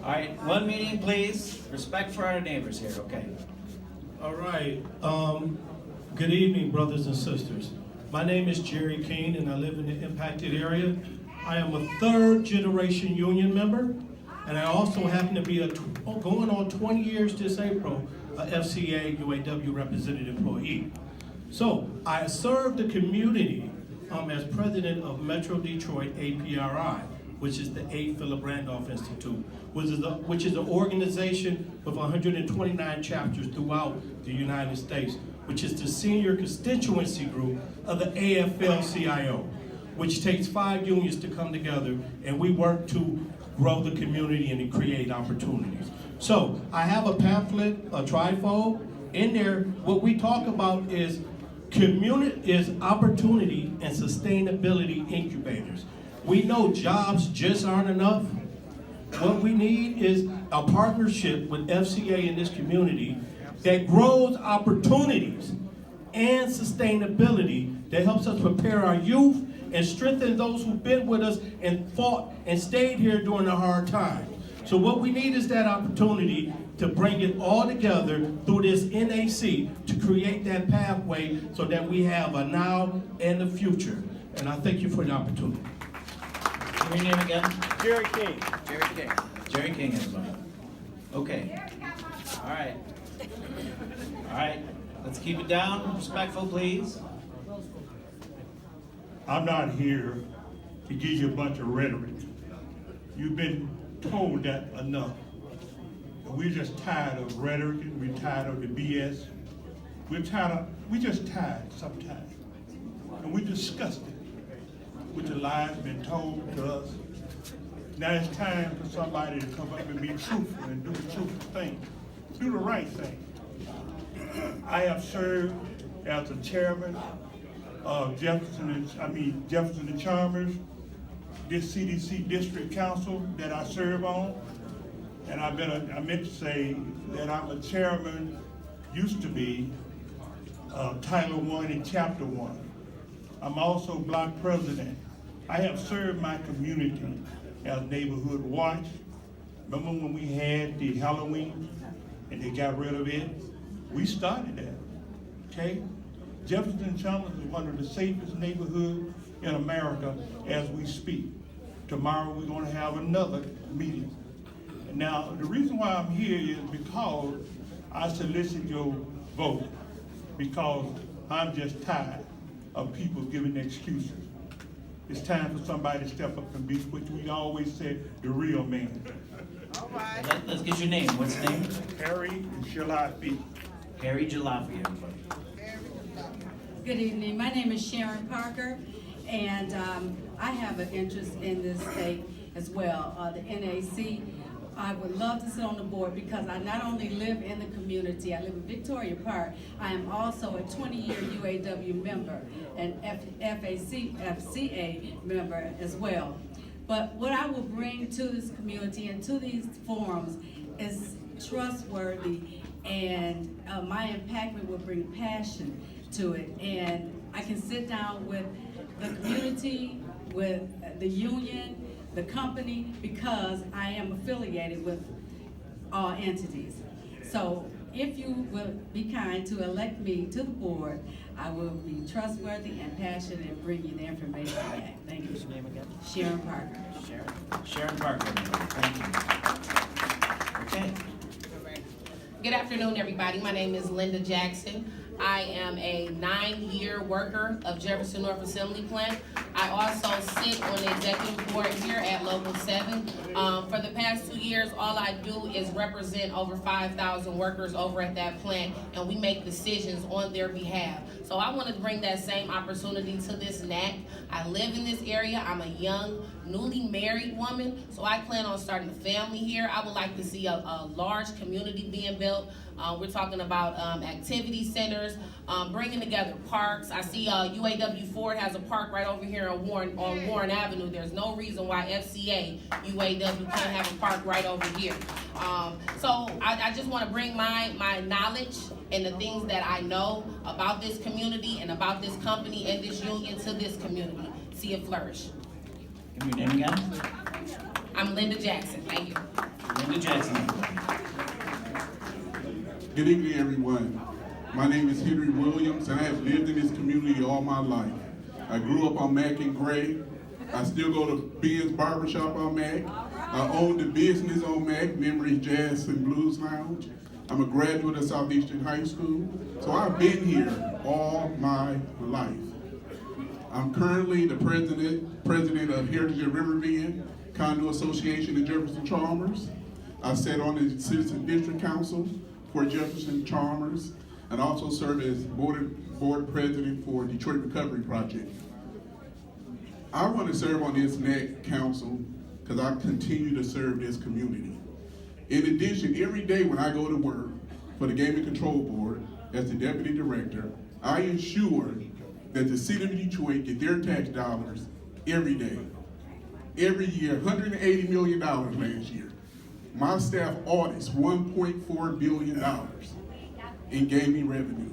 All right. One meeting, please. Respect for our neighbors here. Okay. All right. Good evening, brothers and sisters. My name is Jerry King, and I live in the impacted area. I am a 3rd-generation union member, and I also happen to be going on 20 years this April, a FCA UAW representative employee. So I serve the community as president of Metro Detroit APRI, which is the A. Philip Randolph Institute, which is an organization with 129 chapters throughout the United States, which is the senior constituency group of the AFL-CIO, which takes 5 unions to come together, and we work to grow the community and to create opportunities. So I have a pamphlet, a trifold. In there, what we talk about is opportunity and sustainability incubators. We know jobs just aren't enough. What we need is a partnership with FCA in this community that grows opportunities and sustainability that helps us prepare our youth and strengthen those who've been with us and fought and stayed here during the hard times. So what we need is that opportunity to bring it all together through this NAC to create that pathway so that we have a now and a future. And I thank you for the opportunity. Your name again? Jerry King. Jerry King. Jerry King, everybody. Okay. All right. All right. Let's keep it down. Respectful, please. I'm not here to give you a bunch of rhetoric. You've been told that enough. And we're just tired of rhetoric, and we're tired of the BS. We're just tired sometimes. And we're disgusted with the lies been told to us. Now it's time for somebody to come up and be truthful and do the truthful thing. Do the right thing. I have served as the chairman of Jefferson and Chalmers, this CDC district council that I serve on. And I meant to say that I'm a chairman, used to be, Title I and Chapter 1. I'm also block president. I have served my community as Neighborhood Watch. Remember when we had the Halloween and they got rid of it? We started that, okay? Jefferson Chalmers is one of the safest neighborhoods in America as we speak. Tomorrow we're gonna have another meeting. Now, the reason why I'm here is because I solicit your vote because I'm just tired of people giving excuses. It's time for somebody to step up and be what we always said, the real man. Let's get your name. What's the name? Harry Jalafi. Harry Jalafi, everybody. Good evening. My name is Sharon Parker, and I have an interest in this state as well. The NAC, I would love to sit on the board because I not only live in the community, I live in Victoria Park, I am also a 20-year UAW member and FCA member as well. But what I will bring to this community and to these forums is trustworthy, and my impact will bring passion to it. And I can sit down with the community, with the union, the company, because I am affiliated with all entities. So if you will be kind to elect me to the board, I will be trustworthy and passionate and bring you the information back. Thank you. What's your name again? Sharon Parker. Sharon Parker, everybody. Thank you. Okay. Good afternoon, everybody. My name is Linda Jackson. I am a 9-year worker of Jefferson North Assembly Plant. I also sit on the executive board here at Local 7. For the past 2 years, all I do is represent over 5,000 workers over at that plant, and we make decisions on their behalf. So I want to bring that same opportunity to this NAC. I live in this area. I'm a young, newly married woman, so I plan on starting a family here. I would like to see a large community being built. We're talking about activity centers, bringing together parks. I see UAW Ford has a park right over here on Warren Avenue. There's no reason why FCA UAW can't have a park right over here. So I just want to bring my knowledge and the things that I know about this community and about this company and this union to this community. See it flourish. Give me your name again. I'm Linda Jackson. Thank you. Linda Jackson. Good evening, everyone. My name is Henry Williams, and I have lived in this community all my life. I grew up on Mack and Gray. I still go to Ben's Barbershop on Mack. I own the business on Mack, Memories Jazz and Blues Lounge. I'm a graduate of Southeastern High School, so I've been here all my life. I'm currently the president of Heritage of Riverbend, Condo Association in Jefferson Chalmers. I sat on the Citizen District Council for Jefferson Chalmers, and also serve as board president for Detroit Recovery Project. I want to serve on this NAC council because I continue to serve this community. In addition, every day when I go to work for the Gaming Control Board as the deputy director, I ensure that the city of Detroit get their tax dollars every day. Every year, $180 million last year. My staff audits $1.4 billion in gaming revenue.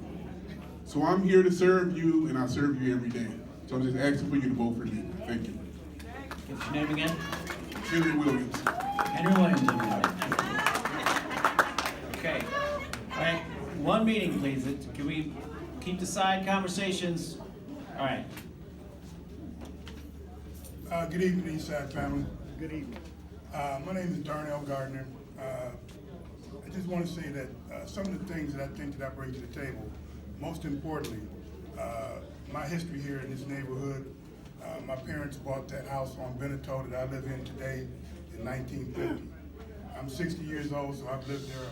So I'm here to serve you, and I serve you every day. So I'm just asking for you to vote for me. Thank you. What's your name again? Henry Williams. Henry Williams, everybody. Okay. All right. One meeting, please. Can we keep the side conversations? All right. Good evening, Eastside family. Good evening. My name is Darnell Gardner. I just want to say that some of the things that I think that I bring to the table, most importantly, my history here in this neighborhood. My parents bought that house on Beneteau that I live in today in 1950. I'm 60 years old, so I've lived there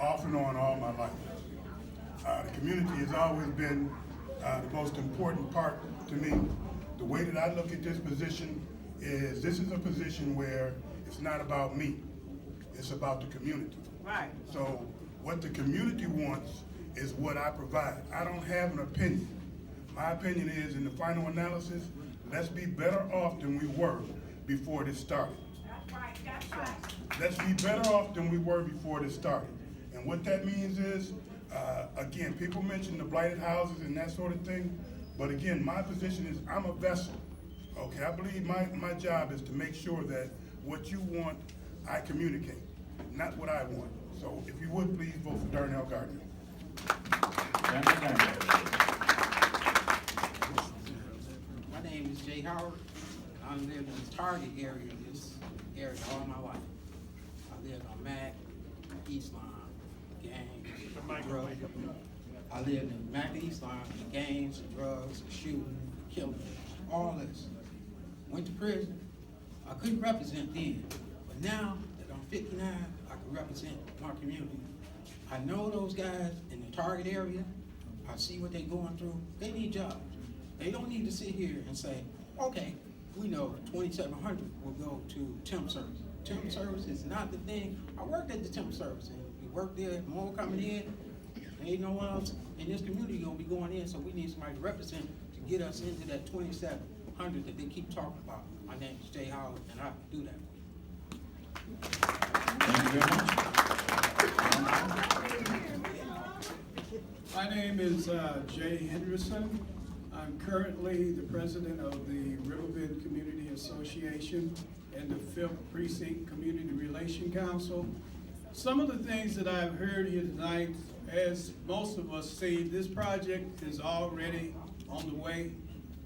off and on all my life. The community has always been the most important part to me. The way that I look at this position is this is a position where it's not about me, it's about the community. Right. So what the community wants is what I provide. I don't have an opinion. My opinion is, in the final analysis, let's be better off than we were before this started. That's right, that's right. Let's be better off than we were before this started. And what that means is, again, people mention the blighted houses and that sort of thing, but again, my position is I'm a vessel. Okay, I believe my job is to make sure that what you want, I communicate, not what I want. So if you would, please vote for Darnell Gardner. My name is Jay Howard. I lived in the Target area, this area all my life. I lived on Mack, East Line, Gang, drug. I lived in Mac East Line, the gangs, the drugs, the shooting, the killing, all this. Went to prison. I couldn't represent then, but now that I'm 59, I can represent my community. I know those guys in the target area. I see what they're going through. They need jobs. They don't need to sit here and say, okay, we know 2,700 will go to temp service. Temp service is not the thing. I worked at the temp service, and we worked there, more coming in. Ain't no one else in this community gonna be going in, so we need somebody to represent to get us into that 2,700 that they keep talking about. My name is Jay Howard, and I can do that. Thank you very much. My name is Jay Henderson. I'm currently the president of the Riverbend Community Association and the 5th Precinct Community Relation Council. Some of the things that I've heard here tonight, as most of us see, this project is already on the way.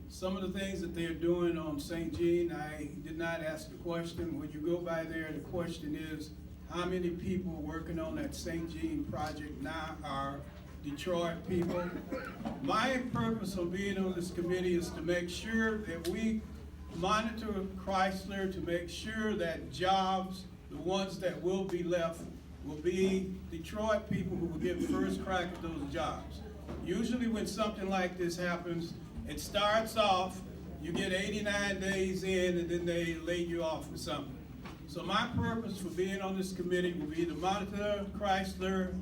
Some of the things that they're doing on St. Jean, I did not ask the question. When you go by there, the question is, how many people working on that St. Jean project now are Detroit people? My purpose of being on this committee is to make sure that we monitor Chrysler, to make sure that jobs, the ones that will be left, will be Detroit people who will get first crack at those jobs. Usually when something like this happens, it starts off, you get 89 days in, and then they lay you off or something. So my purpose for being on this committee will be to monitor Chrysler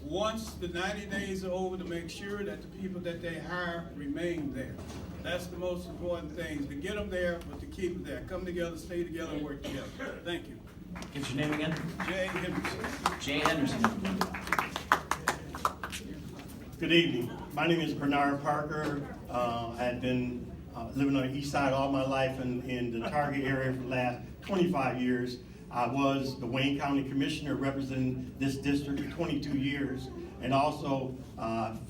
once the 90 days are over, to make sure that the people that they hire remain there. That's the most important thing, is to get them there, but to keep them there. Come together, stay together, and work together. Thank you. Give your name again? Jay Henderson. Jay Henderson. Good evening. My name is Bernard Parker. I had been living on the east side all my life in the Target area for the last 25 years. I was the Wayne County Commissioner representing this district for 22 years, and also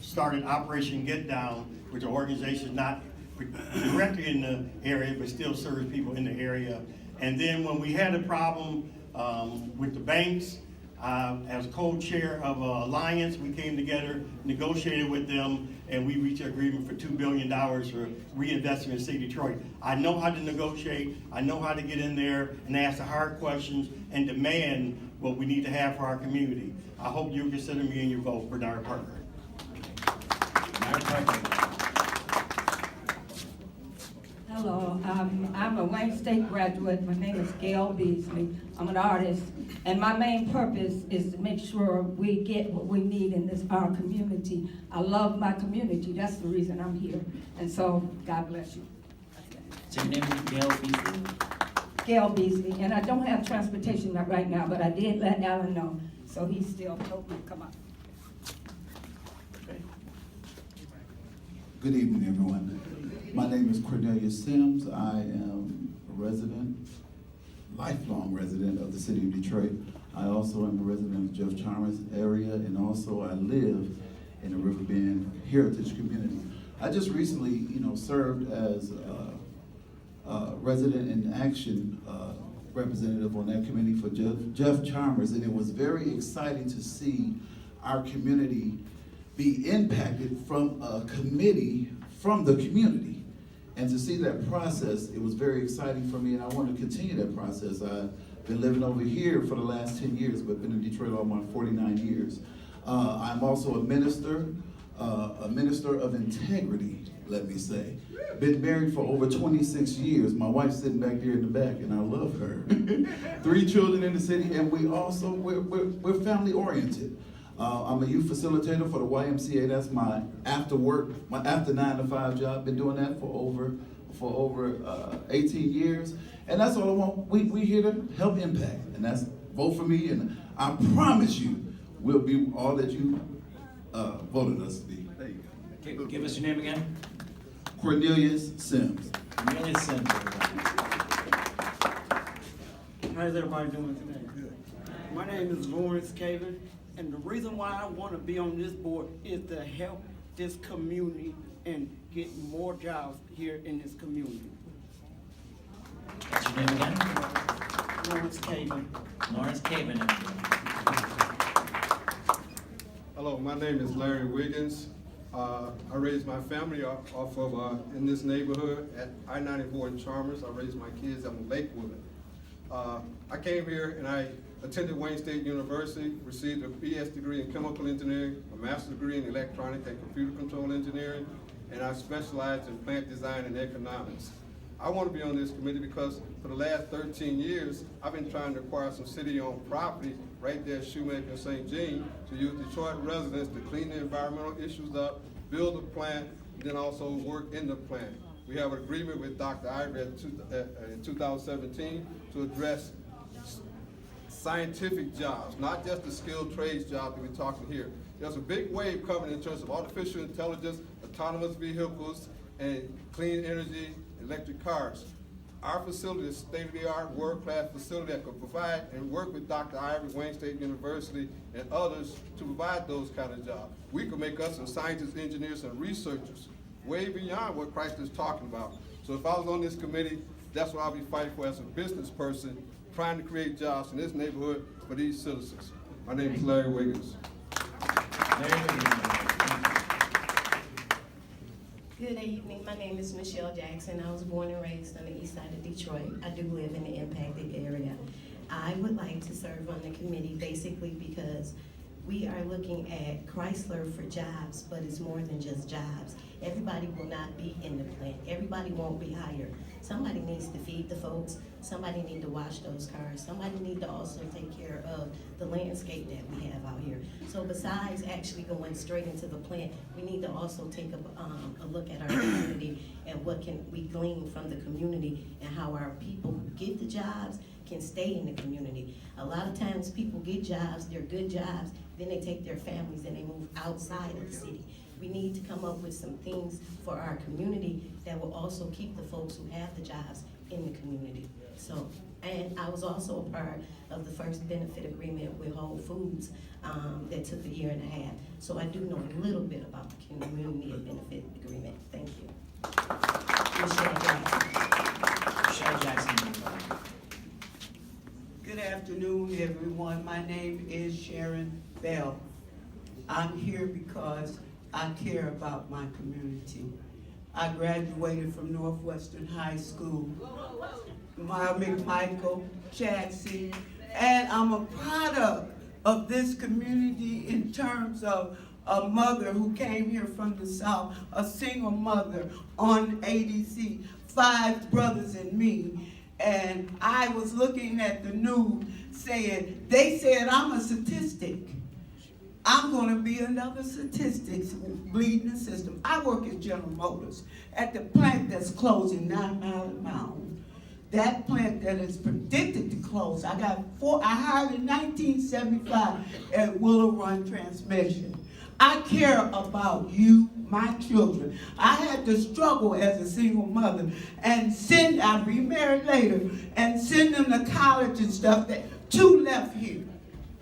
started Operation Get Down, which are organizations not directly in the area, but still serves people in the area. And then when we had a problem with the banks, as co-chair of Alliance, we came together, negotiated with them, and we reached an agreement for $2 billion for reinvestment in the city of Detroit. I know how to negotiate, I know how to get in there and ask the hard questions and demand what we need to have for our community. I hope you'll consider me in your vote, Bernard Parker. Hello, I'm a Wayne State graduate. My name is Gail Beasley. I'm an artist, and my main purpose is to make sure we get what we need in our community. I love my community. That's the reason I'm here. And so, God bless you. So your name is Gail Beasley? Gail Beasley, and I don't have transportation right now, but I did let Alan know, so he still told me to come up. Good evening, everyone. My name is Cornelius Sims. I am a resident, lifelong resident of the city of Detroit. I also am a resident of Jeff Chalmers area, and also I live in the Riverbend Heritage community. I just recently, served as a resident in action representative on that committee for Jeff Chalmers, and it was very exciting to see our community be impacted from a committee from the community. And to see that process, it was very exciting for me, and I want to continue that process. I've been living over here for the last 10 years, but been in Detroit all my 49 years. I'm also a minister of integrity, let me say. Been married for over 26 years. My wife's sitting back there in the back, and I love her. 3 children in the city, and we're family oriented. I'm a youth facilitator for the YMCA. That's my after 9 to 5 job. Been doing that for over 18 years. And that's all I want. We here to help impact. And that's vote for me. And I promise you, we'll be all that you voted us to be. There you go. Give us your name again. Cornelius Sims. Cornelius Sims. How's everybody doing today? Good. My name is Lawrence Caven. And the reason why I want to be on this board is to help this community and get more jobs here in this community. What's your name again? Lawrence Caven. Lawrence Caven. Hello, my name is Larry Wiggins. I raised my family off of in this neighborhood at I-94 in Chalmers. I raised my kids in Lakewood. I came here and I attended Wayne State University, received a BS degree in chemical engineering, a master's degree in electronic and computer control engineering, and I specialized in plant design and economics. I want to be on this committee because for the last 13 years, I've been trying to acquire some city-owned property right there at Shoemaker and St. Jean to use Detroit residents to clean the environmental issues up, build a plant, and then also work in the plant. We have an agreement with Dr. Ivory in 2017 to address scientific jobs, not just the skilled trades jobs that we're talking here. There's a big wave coming in terms of artificial intelligence, autonomous vehicles, and clean energy, electric cars. Our facility is state-of-the-art, world-class facility that could provide and work with Dr. Ivory, Wayne State University, and others to provide those kind of jobs. We could make us some scientists, engineers, and researchers way beyond what Christ is talking about. So if I was on this committee, that's what I'll be fighting for as a business person, trying to create jobs in this neighborhood for these citizens. My name is Larry Wiggins. Good evening, my name is Michelle Jackson. I was born and raised on the east side of Detroit. I do live in the impacted area. I would like to serve on the committee basically because we are looking at Chrysler for jobs, but it's more than just jobs. Everybody will not be in the plant. Everybody won't be hired. Somebody needs to feed the folks. Somebody need to wash those cars. Somebody need to also take care of the landscape that we have out here. So besides actually going straight into the plant, we need to also take a look at our community and what can we glean from the community and how our people who get the jobs can stay in the community. A lot of times people get jobs, they're good jobs, then they take their families and they move outside of the city. We need to come up with some things for our community that will also keep the folks who have the jobs in the community. So, and I was also a part of the first benefit agreement with Whole Foods that took a year and a half. So I do know a little bit about the community benefit agreement. Thank you. Michelle Jackson. Michelle Jackson. Good afternoon, everyone. My name is Sharon Bell. I'm here because I care about my community. I graduated from Northwestern High School, Michael Jackson, and I'm a product of this community in terms of a mother who came here from the South, a single mother on ADC, 5 brothers and me. And I was looking at the news saying, they said I'm a statistic. I'm going to be another statistic bleeding the system. I work at General Motors at the plant that's closing 9 Mile and Mound. That plant that is predicted to close, I hired in 1975 at Willow Run Transmission. I care about you, my children. I had to struggle as a single mother and I remarried later, and send them to college and stuff. That 2 left here.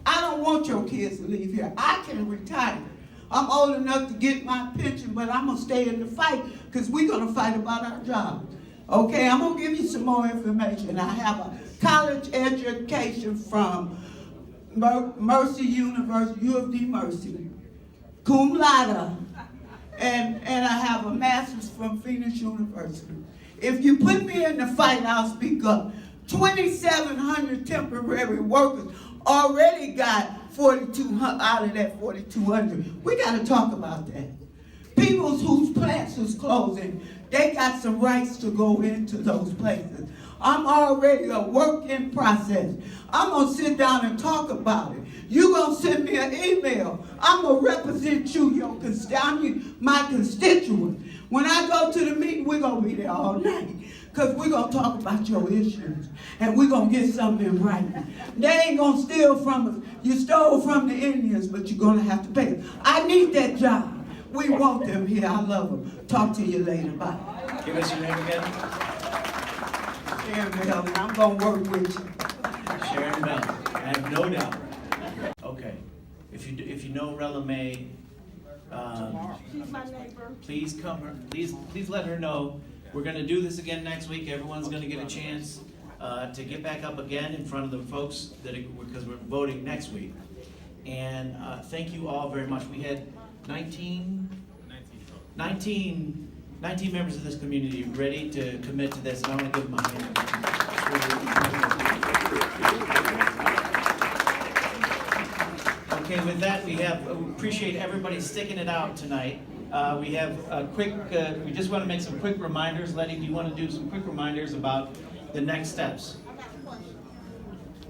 I don't want your kids to leave here. I can retire. I'm old enough to get my pension, but I'm gonna stay in the fight because we're gonna fight about our jobs. Okay, I'm gonna give you some more information. I have a college education from Mercy University, U of D Mercy, cum laude, and I have a master's from Phoenix University. If you put me in the fight, I'll speak up. 2,700 temporary workers already got 4,200 out of that 4,200. We got to talk about that. People whose plants is closing, they got some rights to go into those places. I'm already a work in process. I'm going to sit down and talk about it. You're going to send me an email. I'm going to represent you, my constituent. When I go to the meeting, we're going to be there all night because we're going to talk about your issues and we're going to get something in writing. They ain't going to steal from us. You stole from the Indians, but you're going to have to pay us. I need that job. We want them here. I love them. Talk to you later. Bye. Give us your name again. Sharon Bell, and I'm going to work with you. Sharon Bell. I have no doubt. Okay. If you know Rella May, She's my neighbor. please please let her know. We're going to do this again next week. Everyone's going to get a chance to get back up again in front of the folks because we're voting next week. And thank you all very much. We had 19 members of this community ready to commit to this, and I want to give them a hand. Okay, with that, we appreciate everybody sticking it out tonight. We have a quick, we just want to make some quick reminders. Letty, do you want to do some quick reminders about the next steps? I got a question.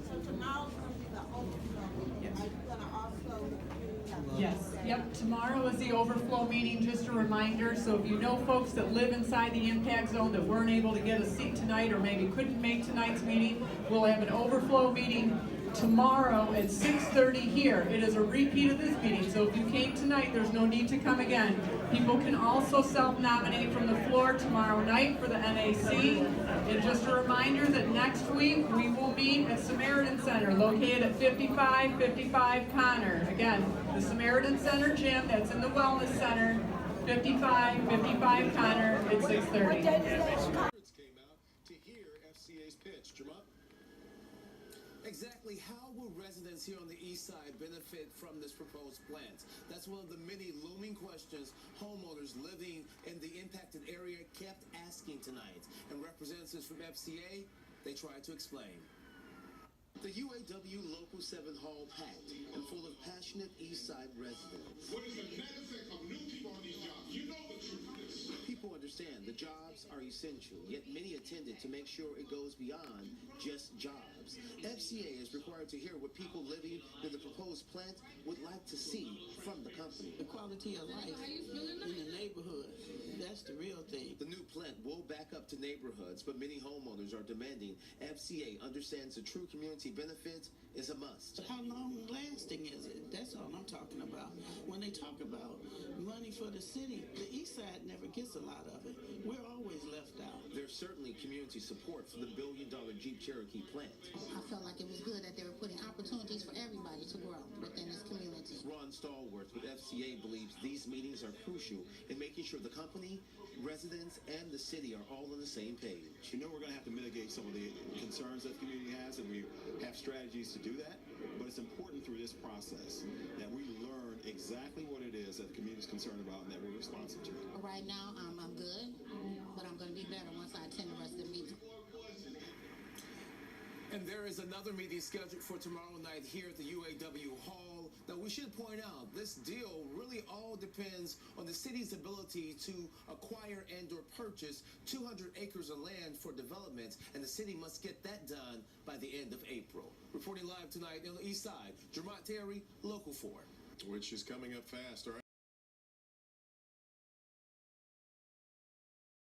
So tomorrow's going to be the overflow. Are you going to also do? Yes, yep, tomorrow is the overflow meeting, just a reminder, so if you know folks that live inside the impact zone that weren't able to get a seat tonight or maybe couldn't make tonight's meeting, we'll have an overflow meeting tomorrow at 6:30 here. It is a repeat of this meeting, so if you came tonight, there's no need to come again. People can also self-nominate from the floor tomorrow night for the NAC. And just a reminder that next week we will meet at Samaritan Center, located at 5555 Connor. Again, the Samaritan Center gym, that's in the Wellness Center, 5555 Connor at 6:30. Came out to hear FCA's pitch. Jermont? Exactly how will residents here on the east side benefit from this proposed plant? That's one of the many looming questions homeowners living in the impacted area kept asking tonight. And representatives from FCA, they tried to explain. The UAW Local 7 hall packed and full of passionate east side residents. What is the net effect of new people on these jobs? You know the truth of this. People understand the jobs are essential, yet many attended to make sure it goes beyond just jobs. FCA is required to hear what people living in the proposed plant would like to see from the company. The quality of life in the neighborhood, that's the real thing. The new plant will back up to neighborhoods, but many homeowners are demanding FCA understands the true community benefit is a must. How long lasting is it? That's all I'm talking about. When they talk about money for the city, the east side never gets a lot of it. We're always left out. There's certainly community support for the billion-dollar Jeep Cherokee plant. I felt like it was good that they were putting opportunities for everybody to grow within this community. Ron Stallworth with FCA believes these meetings are crucial in making sure the company, residents, and the city are all on the same page. You know we're going to have to mitigate some of the concerns that the community has, and we have strategies to do that. But it's important through this process that we learn exactly what it is that the community is concerned about and that we're responsive to it. Right now, I'm good, but I'm going to be better once I attend the rest of the meeting. And there is another meeting scheduled for tomorrow night here at the UAW Hall. Now, we should point out, this deal really all depends on the city's ability to acquire and or purchase 200 acres of land for development, and the city must get that done by the end of April. Reporting live tonight on the east side, Jermont Terry, Local 4. Which is coming up fast, all right?